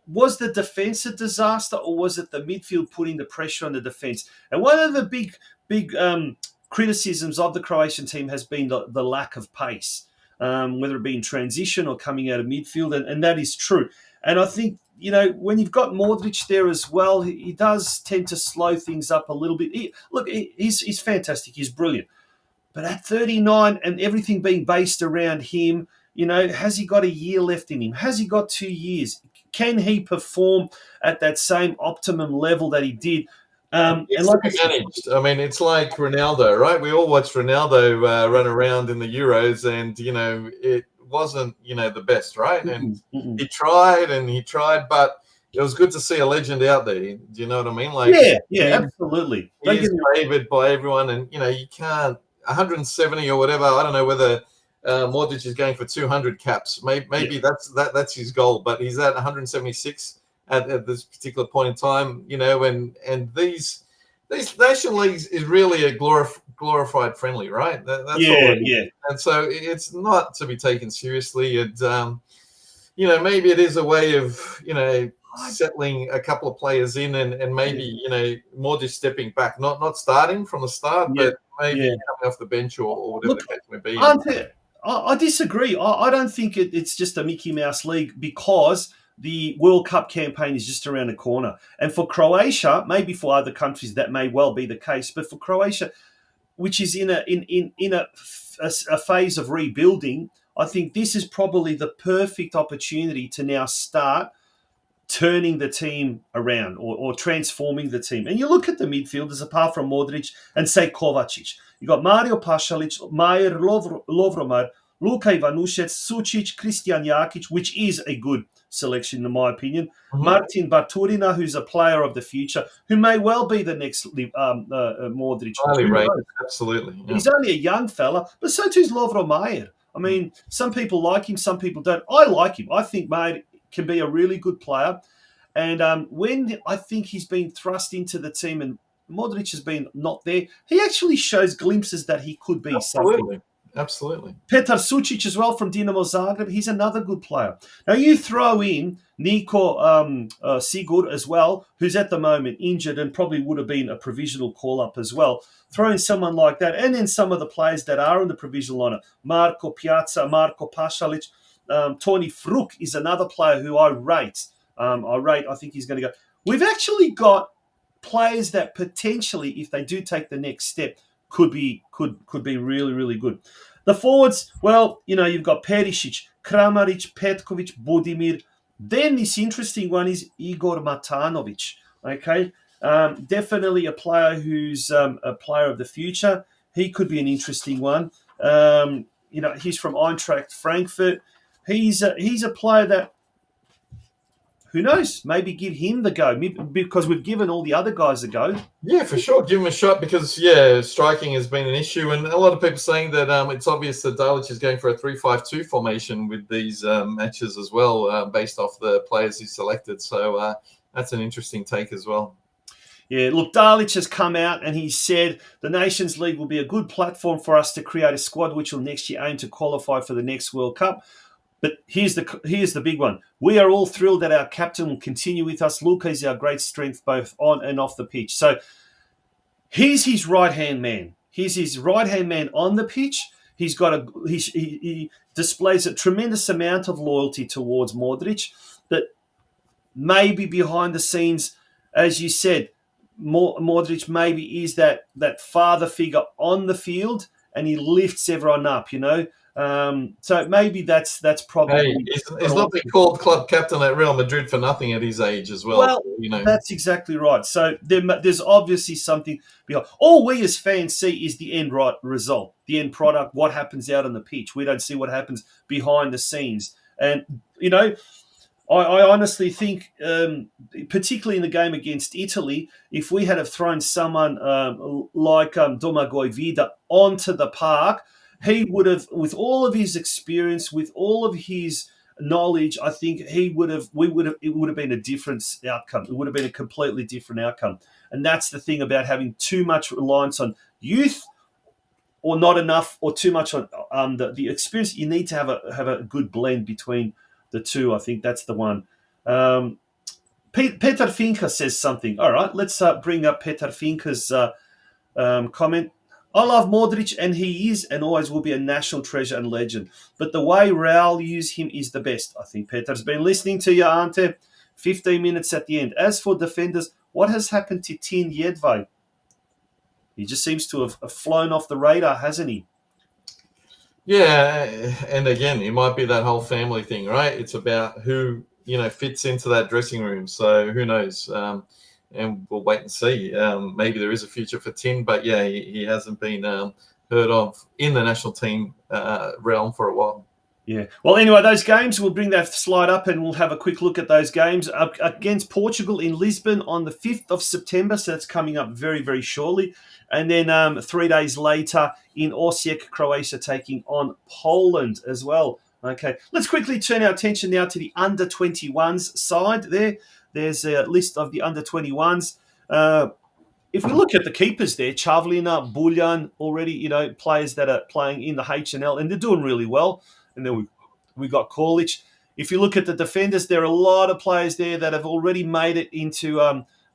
Was the defence a disaster, or was it the midfield putting the pressure on the defence? And one of the big criticisms of the Croatian team has been the lack of pace, whether it be in transition or coming out of midfield, and that is true. And I think, you know, when you've got Modric there as well, he does tend to slow things up a little bit. He's fantastic. He's brilliant. But at 39 and everything being based around him, you know, has he got a year left in him? Has he got 2 years? Can he perform at that same optimum level that he did? And like managed. I mean, it's like Ronaldo, right? We all watched Ronaldo run around in the Euros, and, you know, it wasn't, you know, the best, right? And he tried, but it was good to see a legend out there. Do you know what I mean? Like, absolutely. He's favoured by everyone, and, you know, you can't 170 or whatever. I don't know whether Modric is going for 200 caps. Maybe that's his goal, but he's at 176 at this particular point in time. You know, and these National Leagues is really a glorified friendly, right? That's all it is. And so it's not to be taken seriously. And you know, maybe it is a way of, you know, settling a couple of players in, and maybe, you know, more just stepping back, not starting from the start, but maybe coming off the bench or whatever the case may be. I disagree. I don't think it's just a Mickey Mouse league, because the World Cup campaign is just around the corner. And for Croatia, maybe for other countries that may well be the case, but for Croatia, which is in a phase of rebuilding, I think this is probably the perfect opportunity to now start turning the team around or transforming the team. And you look at the midfielders, apart from Modric and, say, Kovacic. You've got Mario Pasalic, Majer, Lovromar, Luka Ivanušec, Sučić, Kristijan Jakic, which is a good selection in my opinion. Martin Baturina, who's a player of the future, who may well be the next Modric. Highly rated, absolutely. Yeah. He's only a young fella, but so too's Lovro Majer. I mean, some people like him, some people don't. I like him. I think Majer can be a really good player. And when I think he's been thrust into the team and Modric has been not there, he actually shows glimpses that he could be something. Absolutely. Petar Sučić as well from Dinamo Zagreb. He's another good player. Now you throw in Nico Sigur as well, who's at the moment injured and probably would have been a provisional call-up as well. Throw in someone like that, and then some of the players that are in the provisional lineup. Marco Piazza, Marco Pasalic, Toni Fruk is another player who I rate. I think he's going to go. We've actually got players that potentially, if they do take the next step, could be really, really good. The forwards, well, you know, you've got Perisic, Kramaric, Petkovic, Budimir. Then this interesting one is Igor Matanovic. Okay, definitely a player who's a player of the future. He could be an interesting one. You know, he's from Eintracht Frankfurt. He's a player that, who knows, maybe give him the go, because we've given all the other guys a go. Yeah, for sure. Give him a shot, because, striking has been an issue. And a lot of people saying that it's obvious that Dalic is going for a 3-5-2 formation with these matches as well, based off the players he selected. So that's an interesting take as well. Yeah, look, Dalic has come out and he said the Nations League will be a good platform for us to create a squad which will next year aim to qualify for the next World Cup. But here's the big one. We are all thrilled that our captain will continue with us. Luka is our great strength both on and off the pitch. So he's his right-hand man. He's his right-hand man on the pitch. He displays a tremendous amount of loyalty towards Modric, but maybe behind the scenes, as you said, Modric maybe is that father figure on the field, and he lifts everyone up, you know. So maybe that's probably. Hey, he's not been called club captain at Real Madrid for nothing at his age as well. Well, that's exactly right. So there's obviously something behind. All we as fans see is the end result, the end product, what happens out on the pitch. We don't see what happens behind the scenes. And, I honestly think, particularly in the game against Italy, if we had have thrown someone like Domagoj Vida onto the park, he would have, with all of his experience, with all of his knowledge, I think it would have been a different outcome. It would have been a completely different outcome. And that's the thing about having too much reliance on youth, or not enough, or too much on the experience. You need to have a good blend between the two. I think that's the one. Peter Finka says something. All right, let's bring up Peter Finka's comment. I love Modric, and he is and always will be a national treasure and legend. But the way Raul use him is the best. I think Peter's been listening to you, Ante. 15 minutes at the end. As for defenders, what has happened to Tin Jedvaj? He just seems to have flown off the radar, hasn't he? Yeah, and again, it might be that whole family thing, right? It's about who, fits into that dressing room. So who knows? And we'll wait and see. Maybe there is a future for Tin, but yeah, he hasn't been heard of in the national team realm for a while. Yeah. Well, anyway, those games, we'll bring that slide up and we'll have a quick look at those games. Against Portugal in Lisbon on the 5th of September, so that's coming up very, very shortly. And then 3 days later in Osijek, Croatia taking on Poland as well. Okay, let's quickly turn our attention now to the under-21s side there. There's a list of the under-21s. If we look at the keepers there, Chavlina, Buljan, already, players that are playing in the HNL, and they're doing really well. And then we got Korlic. If you look at the defenders, there are a lot of players there that have already made it into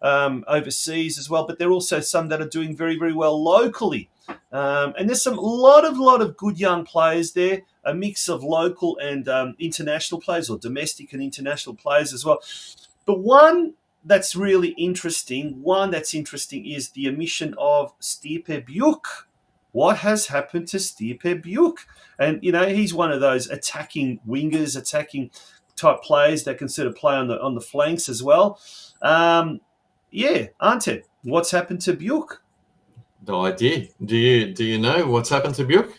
overseas as well, but there are also some that are doing very, very well locally. And there's a lot of good young players there, a mix of local and international players, or domestic and international players as well. The one that's really interesting, is the omission of Stipe Bjuk. What has happened to Stipe Bjuk? And, he's one of those attacking wingers, attacking type players that can sort of play on the flanks as well. Ante, what's happened to Bjuk? No idea. Do you know what's happened to Bjuk?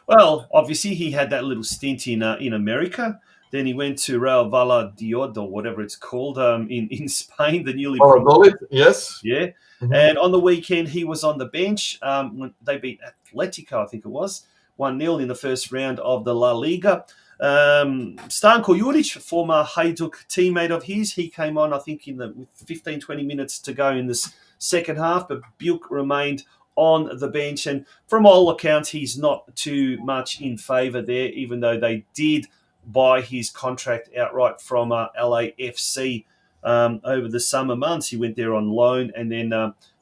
Well, obviously he had that little stint in America. Then he went to Real Valladolid, or whatever it's called, in Spain, the newly promoted. Yes. Yeah. Mm-hmm. And on the weekend, he was on the bench when they beat Atletico, I think it was, 1-0 in the first round of the La Liga. Stanko Juric, former Hajduk teammate of his, he came on, I think, with 15, 20 minutes to go in this second half, but Bjuk remained on the bench. And from all accounts, he's not too much in favour there, even though they did buy his contract outright from LAFC over the summer months. He went there on loan, and then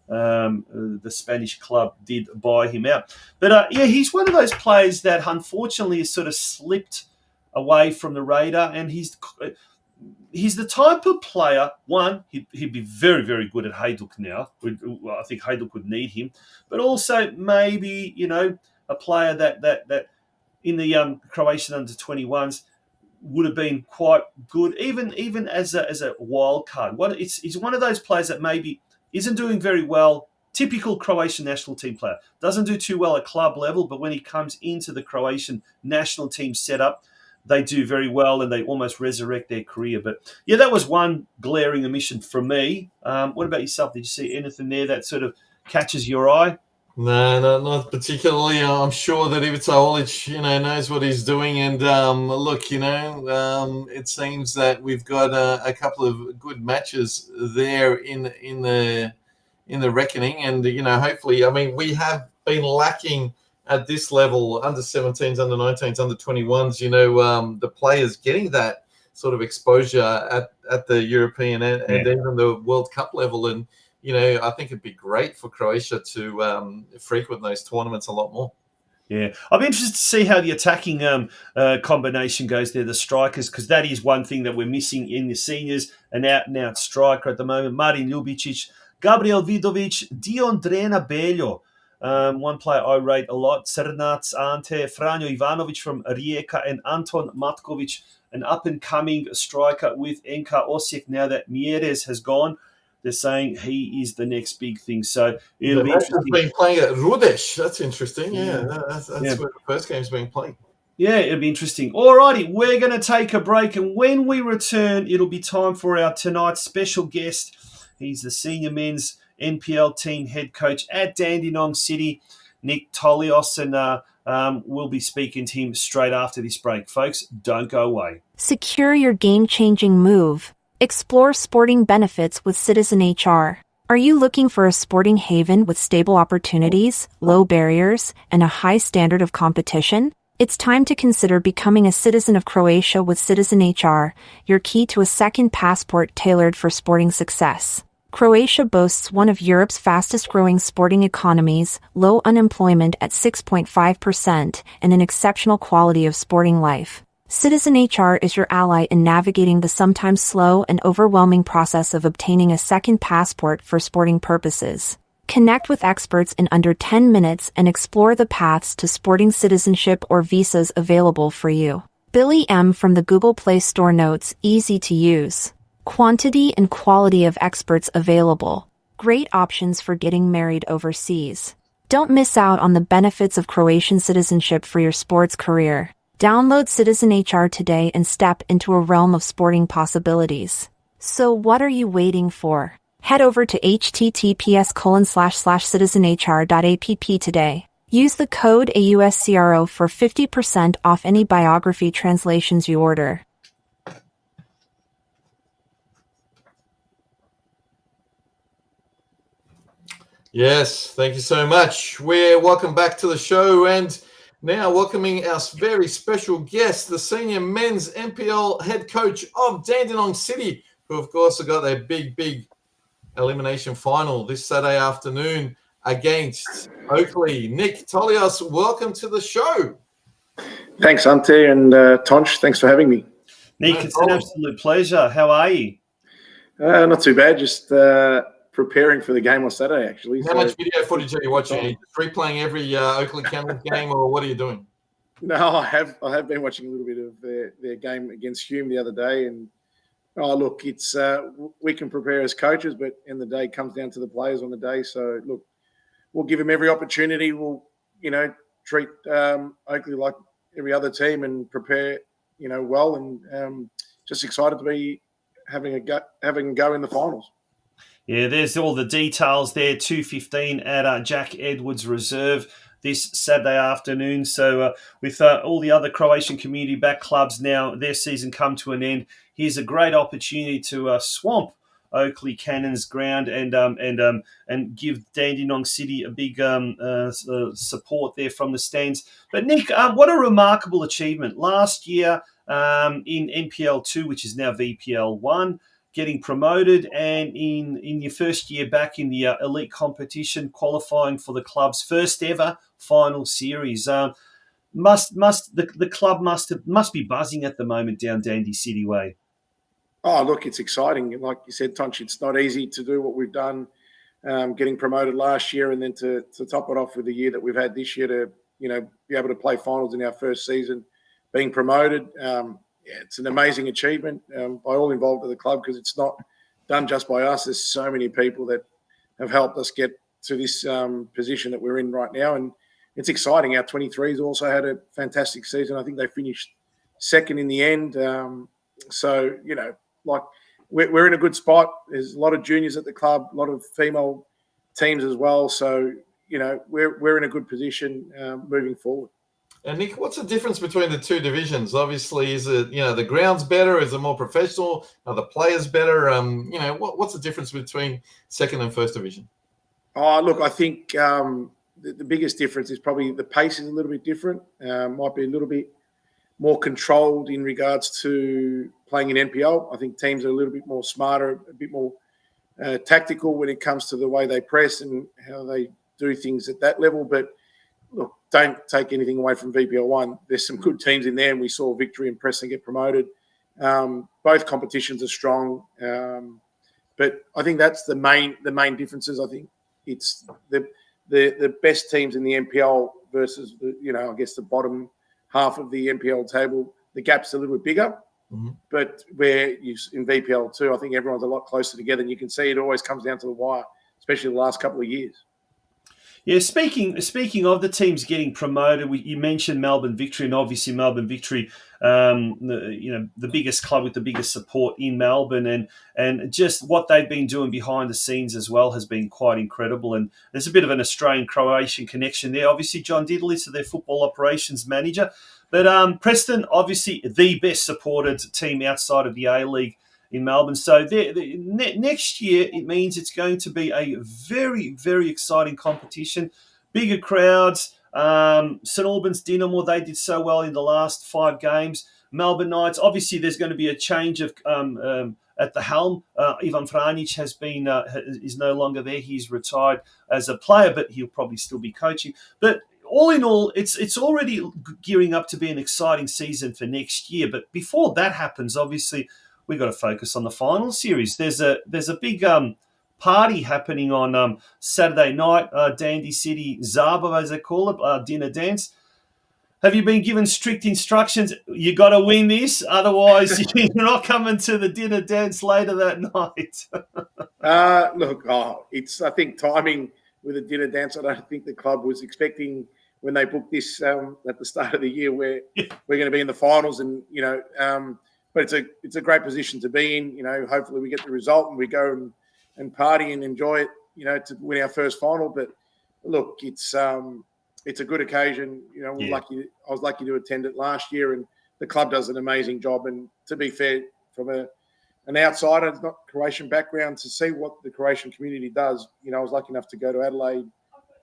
the Spanish club did buy him out. But he's one of those players that unfortunately has sort of slipped away from the radar, and he's the type of player, one, he'd be very, very good at Hajduk now. I think Hajduk would need him, but also maybe, a player that in the Croatian under-21s would have been quite good, even as a wild card. He's one of those players that maybe isn't doing very well. Typical Croatian national team player. Doesn't do too well at club level, but when he comes into the Croatian national team setup, they do very well and they almost resurrect their career. But yeah, that was one glaring omission for me. What about yourself? Did you see anything there that sort of catches your eye? No, not particularly. I'm sure that Ivica Olic, knows what he's doing. And look, it seems that we've got a couple of good matches there in the reckoning. And hopefully, we have been lacking at this level, under 17s, under 19s, under 21s. The players getting that sort of exposure at the European and even the World Cup level. And I think it'd be great for Croatia to frequent those tournaments a lot more. Yeah, I'm interested to see how the attacking combination goes there, the strikers, because that is one thing that we're missing in the seniors, an out-and-out striker at the moment. Marin Ljubicic, Gabriel Vidovic, Dion Drena Beljo. One player I rate a lot, Srnac Ante, Franjo Ivanovic from Rijeka, and Anton Matkovic, an up-and-coming striker with NK Osijek. Now that Mieres has gone, they're saying he is the next big thing. So it'll be interesting. Been playing at Rudesh. That's interesting. Yeah, that's Yeah. where the first game's been played. Yeah, it'll be interesting. Alrighty, we're going to take a break, and when we return, it'll be time for our tonight's special guest. He's the senior men's NPL team head coach at Dandenong City, Nick TOLIOS, and we'll be speaking to him straight after this break. Folks, don't go away. Secure your game-changing move. Explore sporting benefits with Citizen HR. Are you looking for a sporting haven with stable opportunities, low barriers, and a high standard of competition? It's time to consider becoming a citizen of Croatia with Citizen HR, your key to a second passport tailored for sporting success. Croatia boasts one of Europe's fastest-growing sporting economies, low unemployment at 6.5%, and an exceptional quality of sporting life. Citizen HR is your ally in navigating the sometimes slow and overwhelming process of obtaining a second passport for sporting purposes. Connect with experts in under 10 minutes and explore the paths to sporting citizenship or visas available for you. Billy M. from the Google Play Store notes, easy to use. Quantity and quality of experts available. Great options for getting married overseas. Don't miss out on the benefits of Croatian citizenship for your sports career. Download Citizen HR today and step into a realm of sporting possibilities. So what are you waiting for? Head over to https://citizenhr.app today. Use the code AUSCRO for 50% off any biography translations you order. Yes, thank you so much. We're welcome back to the show, and now welcoming our very special guest, the senior men's NPL head coach of Dandenong City, who of course have got their big elimination final this Saturday afternoon against Oakleigh. Nick TOLIOS, welcome to the show. Thanks, Ante and Tonci. Thanks for having me. Nick, it's an absolute pleasure. How are you? Not too bad. Just preparing for the game on Saturday, actually. How much video footage are you watching? Are you replaying every Oakleigh Cannons game, or what are you doing? No, I have been watching a little bit of their game against Hume the other day, and look, it's we can prepare as coaches, but in the day it comes down to the players on the day. So look, we'll give them every opportunity. We'll treat Oakleigh like every other team and prepare well, and just excited to be having a go in the finals. Yeah, there's all the details there. 2:15 at Jack Edwards Reserve this Saturday afternoon. So with all the other Croatian community back clubs now, their season come to an end. Here's a great opportunity to swamp Oakleigh Cannons ground and give Dandenong City a big support there from the stands. But Nick, what a remarkable achievement. Last year in NPL 2, which is now VPL 1, getting promoted, and in your first year back in the elite competition, qualifying for the club's first ever final series. The club must be buzzing at the moment down Dandy City way. Oh, look, it's exciting. Like you said, Tonci, it's not easy to do what we've done, getting promoted last year, and then to top it off with the year that we've had this year to be able to play finals in our first season, being promoted. It's an amazing achievement by all involved with the club, because it's not done just by us. There's so many people that have helped us get to this position that we're in right now, and it's exciting. Our 23s also had a fantastic season. I think they finished second in the end. We're in a good spot. There's a lot of juniors at the club, a lot of female teams as well. So we're in a good position moving forward. And Nick, what's the difference between the two divisions? Obviously, is it the ground's better? Is it more professional? Are the players better? What's the difference between second and first division? Oh, look, I think the biggest difference is probably the pace is a little bit different. Might be a little bit more controlled in regards to playing in NPL. I think teams are a little bit more smarter, a bit more tactical when it comes to the way they press and how they do things at that level. But look, don't take anything away from VPL 1. There's some good teams in there, and we saw Victory and Preston get promoted. Both competitions are strong, but I think that's the main differences. I think it's the the best teams in the NPL versus I guess the bottom half of the NPL table, the gap's a little bit bigger. Mm-hmm. But where in VPL too, I think everyone's a lot closer together, and you can see it always comes down to the wire, especially the last couple of years. Yeah, speaking of the teams getting promoted, you mentioned Melbourne Victory, and obviously Melbourne Victory, the biggest club with the biggest support in Melbourne, and just what they've been doing behind the scenes as well has been quite incredible. And there's a bit of an Australian-Croatian connection there. Obviously, John Diddley is their football operations manager, but Preston, obviously the best supported team outside of the A-League in Melbourne. So next year, it means it's going to be a very, very exciting competition. Bigger crowds. St Albans Dynamo, they did so well in the last 5 games. Melbourne Knights, obviously there's going to be a change of at the helm. Ivan Franic is no longer there. He's retired as a player, but he'll probably still be coaching. But all in all, it's already gearing up to be an exciting season for next year. But before that happens, obviously, we've got to focus on the final series. There's a big party happening on Saturday night, Dandy City Zaba, as they call it, dinner dance. Have you been given strict instructions? You got to win this, otherwise you're not coming to the dinner dance later that night. It's I think timing with the dinner dance. I don't think the club was expecting when they booked this at the start of the year where we're going to be in the finals, and but it's a great position to be in. Hopefully we get the result and we go and party and enjoy it. To win our first final. But look, it's a good occasion. I was lucky to attend it last year, and the club does an amazing job. And to be fair, from an outsider, not Croatian background, to see what the Croatian community does. I was lucky enough to go to Adelaide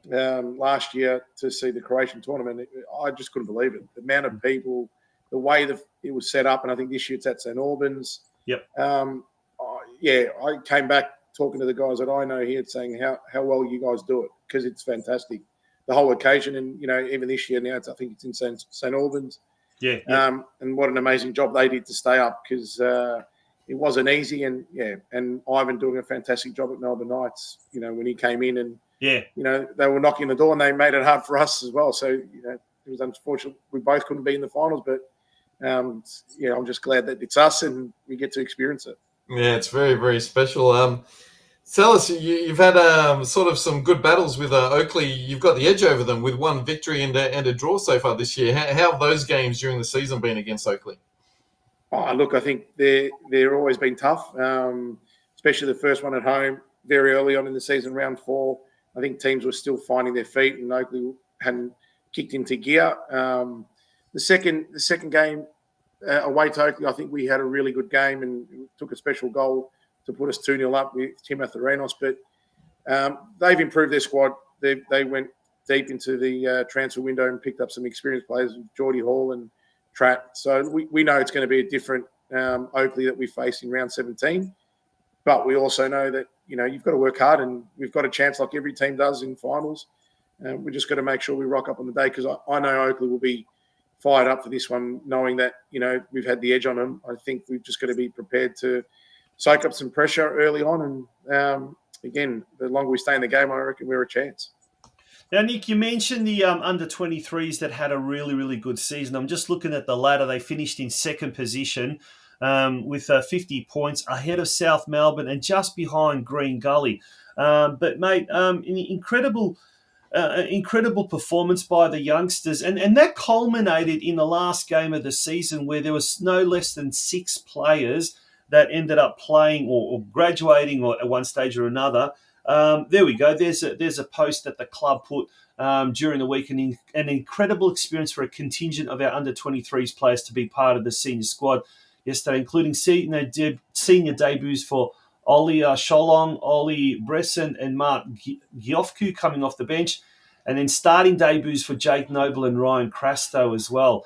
last year to see the Croatian tournament. I just couldn't believe it. The amount of people, the way that it was set up, and I think this year it's at St Albans. Yep. I came back talking to the guys that I know here, saying how well you guys do it, because it's fantastic. The whole occasion, and even this year now, I think it's in St Albans. Yeah. And what an amazing job they did to stay up, because it wasn't easy. And Ivan doing a fantastic job at Melbourne Knights. When he came in, and they were knocking the door, and they made it hard for us as well. So it was unfortunate we both couldn't be in the finals, but I'm just glad that it's us and we get to experience it. Yeah, it's very, very special. Tell us, you've had sort of some good battles with Oakleigh. You've got the edge over them with one victory and a draw so far this year. How have those games during the season been against Oakleigh? Oh, look, I think they're always been tough, especially the first one at home very early on in the season, round 4. I think teams were still finding their feet, and Oakleigh hadn't kicked into gear. The second game away to Oakleigh, I think we had a really good game and took a special goal to put us 2-0 up with Timothy Renos. But they've improved their squad. They went deep into the transfer window and picked up some experienced players, Geordie Hall and Tratt. So we know it's going to be a different Oakleigh that we face in round 17. But we also know that, you've got to work hard, and we've got a chance like every team does in finals. We just got to make sure we rock up on the day, because I know Oakleigh will be fired up for this one, knowing that, we've had the edge on them. I think we've just got to be prepared to soak up some pressure early on. And again, the longer we stay in the game, I reckon we're a chance. Now, Nick, you mentioned the under-23s that had a really, really good season. I'm just looking at the ladder. They finished in second position with 50 points, ahead of South Melbourne and just behind Green Gully. But, mate, an incredible performance by the youngsters. And that culminated in the last game of the season, where there was no less than 6 players that ended up playing or graduating or at one stage or another. There we go. There's a post that the club put during the week, an incredible experience for a contingent of our under-23s players to be part of the senior squad yesterday, including senior debuts for Ollie Sholong, Ollie Bresson and Mark Giofku coming off the bench, and then starting debuts for Jake Noble and Ryan Crasto as well.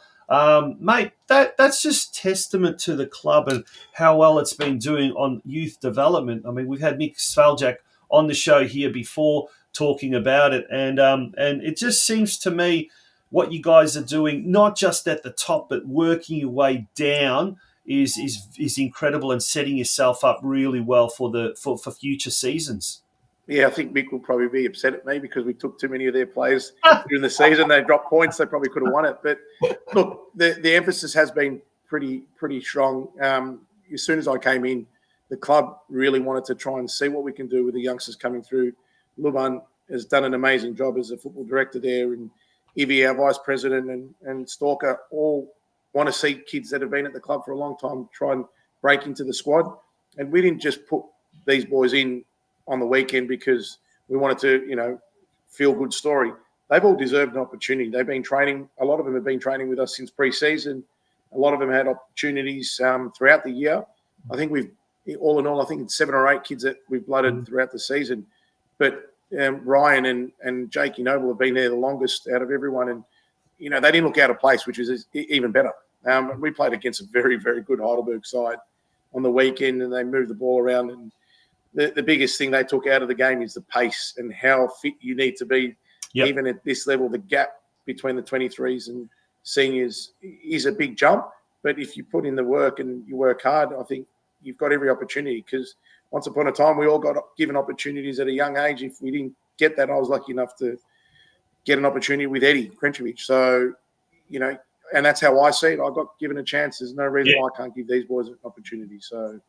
Mate, that's just testament to the club and how well it's been doing on youth development. I mean, we've had Mick Svaljak on the show here before talking about it, and it just seems to me what you guys are doing, not just at the top, but working your way down, is incredible and setting yourself up really well for future seasons. Yeah, I think Mick will probably be upset at me because we took too many of their players during the season. They dropped points. They probably could have won it. But look, the emphasis has been pretty strong. As soon as I came in, the club really wanted to try and see what we can do with the youngsters coming through. Luban has done an amazing job as a football director there, and Ivy, our vice president, and Stalker all want to see kids that have been at the club for a long time try and break into the squad. And we didn't just put these boys in on the weekend because we wanted to, feel good story. They've all deserved an opportunity. They've been training. A lot of them have been training with us since pre-season. A lot of them had opportunities throughout the year. I think all in all, I think it's 7 or 8 kids that we've blooded throughout the season. But Ryan and Jakey Noble have been there the longest out of everyone. And, they didn't look out of place, which is even better. We played against a very, very good Heidelberg side on the weekend, and they moved the ball around. And the biggest thing they took out of the game is the pace and how fit you need to be. Yep. Even at this level, the gap between the 23s and seniors is a big jump. But if you put in the work and you work hard, I think you've got every opportunity, because once upon a time, we all got given opportunities at a young age. If we didn't get that, I was lucky enough to get an opportunity with Eddie Krenchevich. So, and that's how I see it. I got given a chance. There's no reason why I can't give these boys an opportunity. So.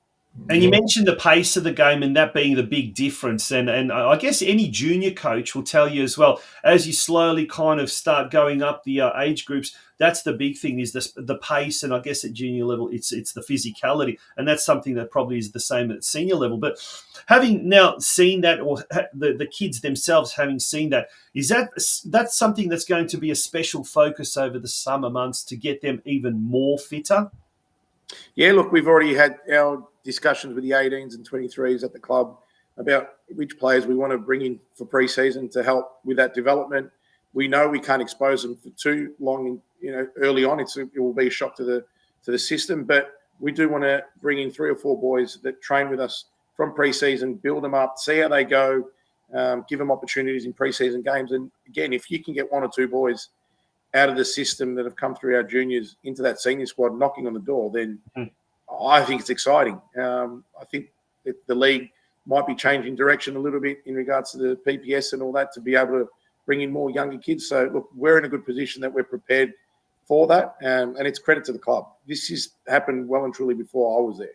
And you mentioned the pace of the game and that being the big difference. And I guess any junior coach will tell you as well, as you slowly kind of start going up the age groups, that's the big thing, is the pace. And I guess at junior level, it's the physicality. And that's something that probably is the same at senior level. But having now seen that, or the kids themselves having seen that, is that's something that's going to be a special focus over the summer months to get them even more fitter? Yeah, look, we've already had our discussions with the 18s and 23s at the club about which players we want to bring in for pre-season to help with that development. We know we can't expose them for too long, early on. It will be a shock to the system, but we do want to bring in 3 or 4 boys that train with us from pre-season, build them up, see how they go, give them opportunities in pre-season games. And again, if you can get 1 or 2 boys out of the system that have come through our juniors into that senior squad knocking on the door, then I think it's exciting. I think that the league might be changing direction a little bit in regards to the PPS and all that, to be able to bring in more younger kids. So, look, we're in a good position that we're prepared for that, and it's credit to the club. This has happened well and truly before I was there.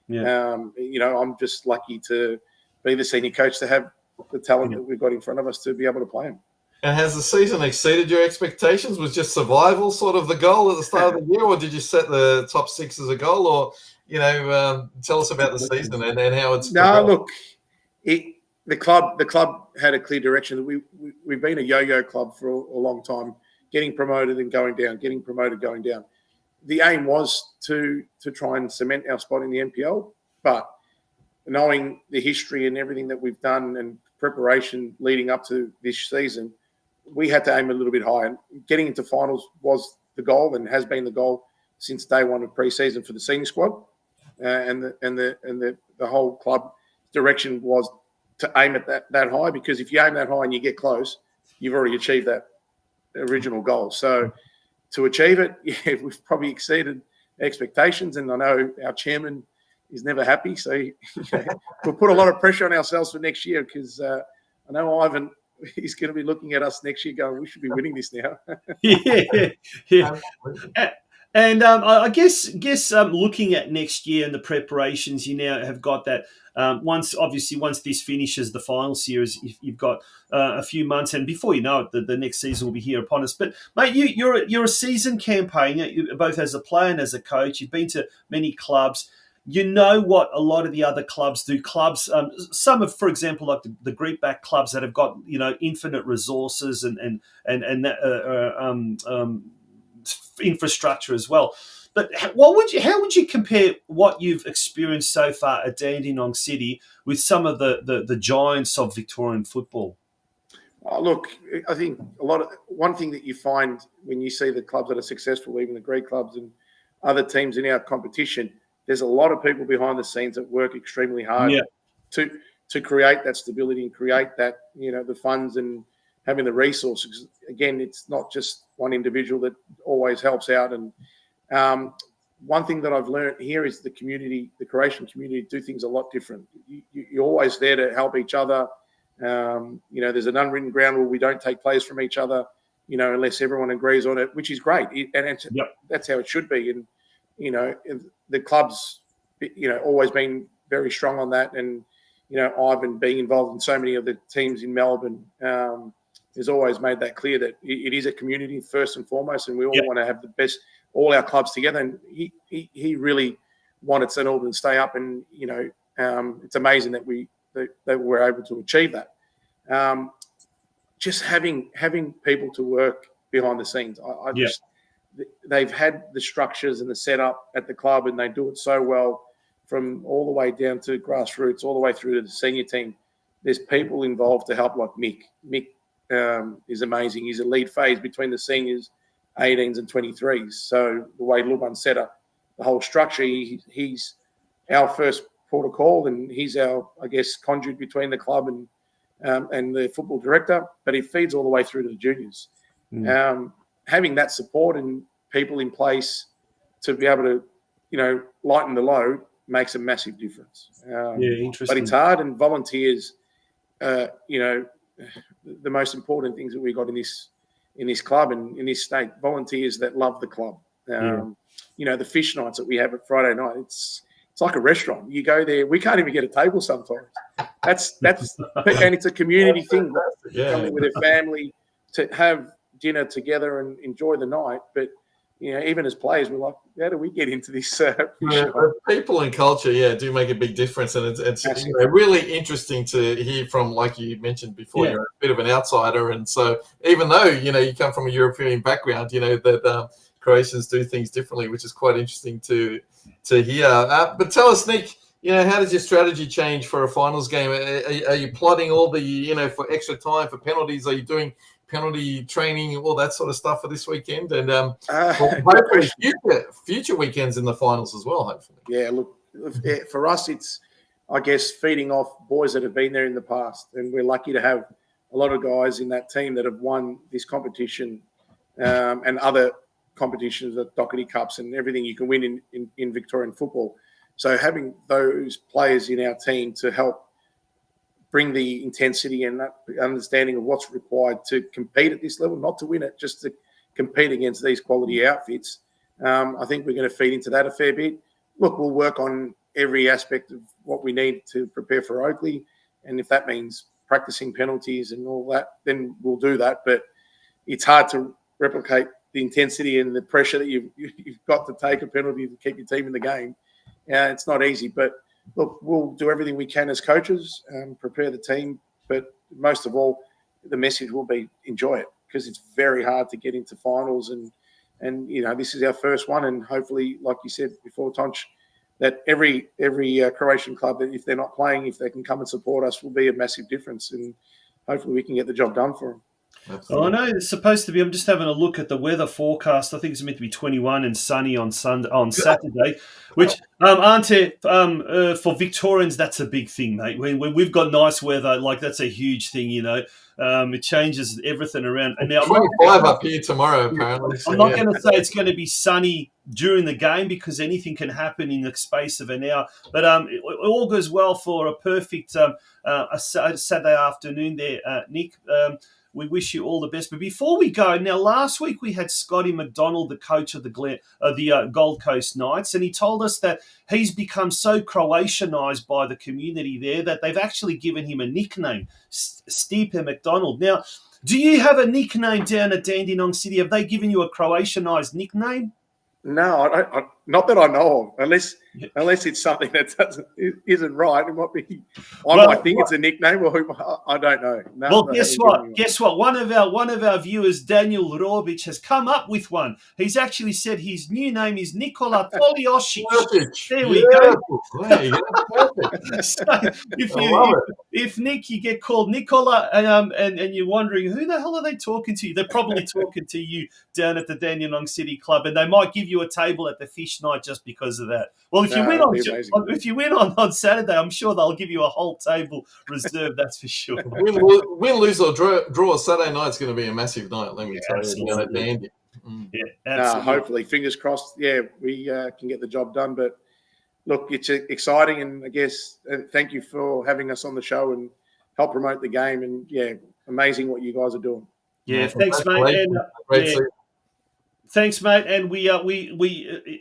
Yeah. I'm just lucky to be the senior coach, to have the talent that we've got in front of us to be able to play them. And has the season exceeded your expectations? Was just survival sort of the goal at the start of the year, or did you set the top 6 as a goal? Or, tell us about the season and how it's progressed. Look, the club had a clear direction. We've been a yo-yo club for a long time, getting promoted and going down, getting promoted, going down. The aim was to try and cement our spot in the NPL, but knowing the history and everything that we've done and preparation leading up to this season, we had to aim a little bit higher. And getting into finals was the goal and has been the goal since day one of pre-season for the senior squad. And the whole club direction was to aim at that high, because if you aim that high and you get close, you've already achieved that original goal. So to achieve it, we've probably exceeded expectations. And I know our chairman is never happy. So we'll put a lot of pressure on ourselves for next year, because I know Ivan, he's going to be looking at us next year going, we should be winning this now. Yeah. And I guess looking at next year and the preparations, you now have got that. Once this finishes, the final series, you've got a few months, and before you know it, the next season will be here upon us. But mate, you're a seasoned campaigner, both as a player and as a coach. You've been to many clubs. You know what a lot of the other clubs do. Clubs, some of, for example, like the Greekback clubs that have got infinite resources and infrastructure as well. But how would you compare what you've experienced so far at Dandenong City with some of the giants of Victorian football? Look, I think one thing that you find when you see the clubs that are successful, even the Greek clubs and other teams in our competition, there's a lot of people behind the scenes that work extremely hard to create that stability and create that, the funds and having the resources. Again, it's not just one individual that always helps out. And one thing that I've learned here is the Croatian community do things a lot different. You're always there to help each other. There's an unwritten ground rule. We don't take players from each other, unless everyone agrees on it, which is great. That's how it should be. And, the club's, always been very strong on that. And, Ivan being involved in so many of the teams in Melbourne has always made that clear that it is a community first and foremost, and we all want to have the best, all our clubs together. And he really wanted St Albans to stay up, and it's amazing that we're able to achieve that. Just having people to work behind the scenes, they've had the structures and the setup at the club, and they do it so well, from all the way down to grassroots, all the way through to the senior team. There's people involved to help, like Mick. Mick is amazing. He's a lead phase between the seniors, 18s and 23s. So the way Luban set up the whole structure, he's our first port of call, and he's our, conduit between the club and the football director, but he feeds all the way through to the juniors. Having that support and people in place to be able to, lighten the load makes a massive difference. Interesting. But it's hard, and volunteers, the most important things that we got in this club and in this state, volunteers that love the club. The fish nights that we have at Friday night, it's like a restaurant. You go there, we can't even get a table sometimes. That's and it's a community thing. Coming with a family to have dinner together and enjoy the night. But even as players, we're like, how do we get into this? People and culture, do make a big difference, and it's really interesting to hear from, like you mentioned before, you're a bit of an outsider, and so even though you come from a European background, that Croatians do things differently, which is quite interesting to hear. But tell us, Nick, how does your strategy change for a finals game? Are you plotting all the, for extra time, for penalties? Are you doing penalty training, all that sort of stuff for this weekend? And hopefully future weekends in the finals as well, hopefully. Yeah, look, for us, it's, feeding off boys that have been there in the past. And we're lucky to have a lot of guys in that team that have won this competition and other competitions, the Doherty Cups and everything you can win in Victorian football. So having those players in our team to help bring the intensity and that understanding of what's required to compete at this level, not to win it, just to compete against these quality outfits. I think we're going to feed into that a fair bit. Look, we'll work on every aspect of what we need to prepare for Oakleigh. And if that means practicing penalties and all that, then we'll do that. But it's hard to replicate the intensity and the pressure that you've got to take a penalty to keep your team in the game. It's not easy, but look, we'll do everything we can as coaches and prepare the team. But most of all, the message will be enjoy it, because it's very hard to get into finals. And this is our first one. And hopefully, like you said before, Tonci, that every Croatian club, that if they're not playing, if they can come and support us, will be a massive difference. And hopefully we can get the job done for them. Absolutely. I know it's supposed to be. I'm just having a look at the weather forecast. I think it's meant to be 21 and sunny on Saturday, which Ante, for Victorians, that's a big thing, mate. When we've got nice weather, like that's a huge thing, It changes everything around. And now 25 up here tomorrow, apparently. I'm not going to say it's going to be sunny during the game, because anything can happen in the space of an hour. But it all goes well for a perfect a Saturday afternoon there, Nick. We wish you all the best. But before we go, now last week we had Scotty McDonald, the coach of the Gold Coast Knights, and he told us that he's become so Croatianized by the community there that they've actually given him a nickname, Stipe McDonald. Now, do you have a nickname down at Dandenong City? Have they given you a Croatianized nickname? No, I not that I know of. Unless it's something that isn't right. It might be. I might think it's a nickname, or I don't know. No, well, guess what? Guess what? One of our viewers, Daniel Robic, has come up with one. He's actually said his new name is Nikola TOLIOS. There we go. So if Nick, you get called Nikola, and you're wondering who the hell are they talking to? They're probably talking to you down at the Dandenong City Club, and they might give you a table at the fish night just because of that. Well, if you win on Saturday, I'm sure they'll give you a whole table reserved. That's for sure. Win, lose or draw, Saturday night's going to be a massive night. Let me tell you. Dandy. Yeah, absolutely. Hopefully, fingers crossed. Yeah, we can get the job done. But look, it's exciting, and I guess thank you for having us on the show. And help promote the game. And yeah, amazing what you guys are doing. Yeah, thanks, mate. And, thanks, mate. And we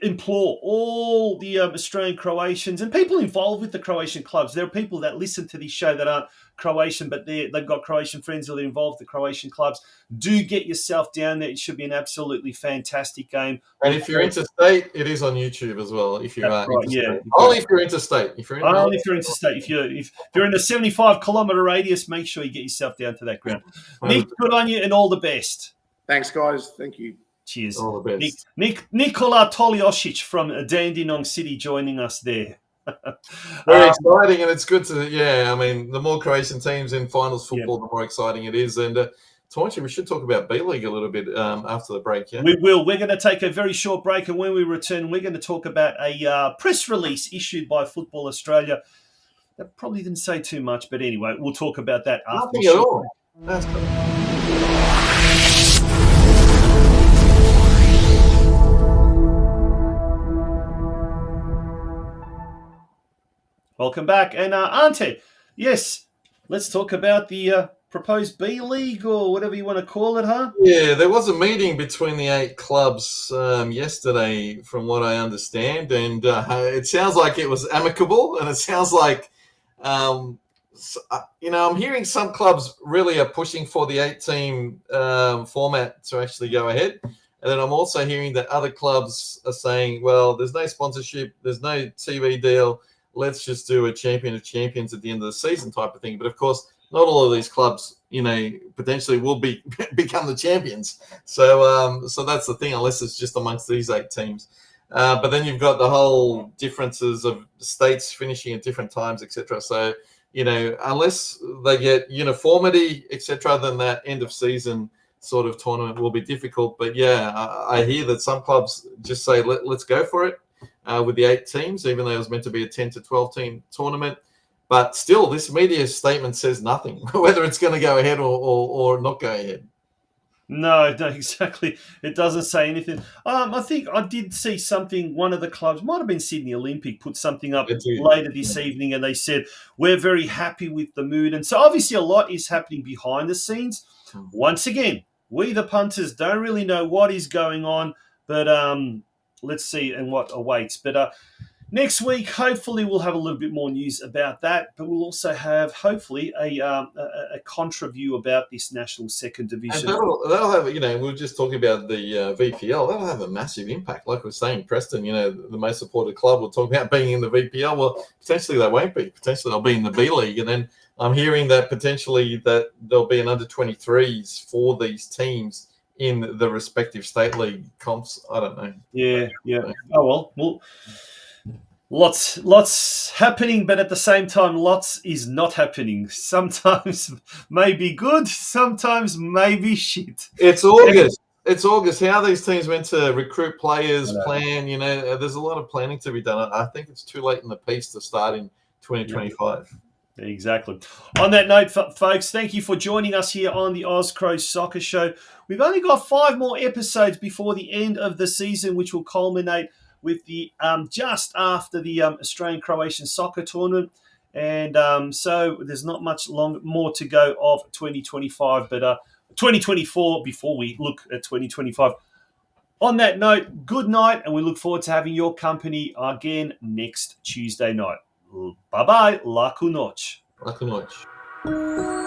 implore all the Australian Croatians and people involved with the Croatian clubs. There are people that listen to this show that aren't Croatian, but they've got Croatian friends that are involved with the Croatian clubs. Do get yourself down there. It should be an absolutely fantastic game. And if you're interstate, it is on YouTube as well. If you are, right, yeah. Only if you're interstate. Only if you're interstate. If you're in a 75-kilometre radius, make sure you get yourself down to that ground. Nick, good on you, and all the best. Thanks, guys. Thank you. Cheers. All the best. Nikola Toliosic from Dandenong City joining us there. Very exciting, and it's good to, I mean, the more Croatian teams in finals football, the more exciting it is. And Tonci, we should talk about B-League a little bit after the break, yeah? We will. We're going to take a very short break, and when we return, we're going to talk about a press release issued by Football Australia. That probably didn't say too much, but anyway, we'll talk about that after. Nothing at all. That's good. Welcome back. And Ante, yes, let's talk about the proposed B-League or whatever you want to call it, huh? Yeah, there was a meeting between the 8 clubs yesterday, from what I understand, and it sounds like it was amicable, and it sounds like, I'm hearing some clubs really are pushing for the 8-team format to actually go ahead. And then I'm also hearing that other clubs are saying, well, there's no sponsorship, there's no TV deal, let's just do a champion of champions at the end of the season type of thing. But of course, not all of these clubs, potentially will become the champions. So that's the thing, unless it's just amongst these 8 teams. But then you've got the whole differences of states finishing at different times, etc. So, unless they get uniformity, etc., then that end of season sort of tournament will be difficult. But yeah, I hear that some clubs just say, let's go for it. With the 8 teams, even though it was meant to be a 10 to 12 team tournament. But still, this media statement says nothing, whether it's going to go ahead or not go ahead. No, exactly. It doesn't say anything. I think I did see something, one of the clubs, might have been Sydney Olympic, put something up later this evening, and they said, we're very happy with the mood. And so obviously a lot is happening behind the scenes. Once again, we the punters don't really know what is going on, but let's see and what awaits. But next week, hopefully, we'll have a little bit more news about that. But we'll also have, hopefully, a contra view about this national second division. And that'll have, we were just talking about the VPL. That'll have a massive impact. Like we're saying, Preston, the most supported club, will talk about being in the VPL. Well, potentially they won't be. Potentially they'll be in the B League. And then I'm hearing that potentially that there'll be an under-23s for these teams in the respective state league comps. I don't know. Yeah. Oh, well, lots happening, but at the same time, lots is not happening. Sometimes maybe good, sometimes maybe shit. It's August. It's August. How these teams meant to recruit players, plan, there's a lot of planning to be done. I think it's too late in the piece to start in 2025. Exactly. On that note, folks, thank you for joining us here on the OzCro Soccer Show. We've only got 5 more episodes before the end of the season, which will culminate with the just after the Australian Croatian Soccer Tournament. And so there's not much more to go of 2025, but 2024 before we look at 2025. On that note, good night, and we look forward to having your company again next Tuesday night. Bye-bye. Laku noć. Laku noć.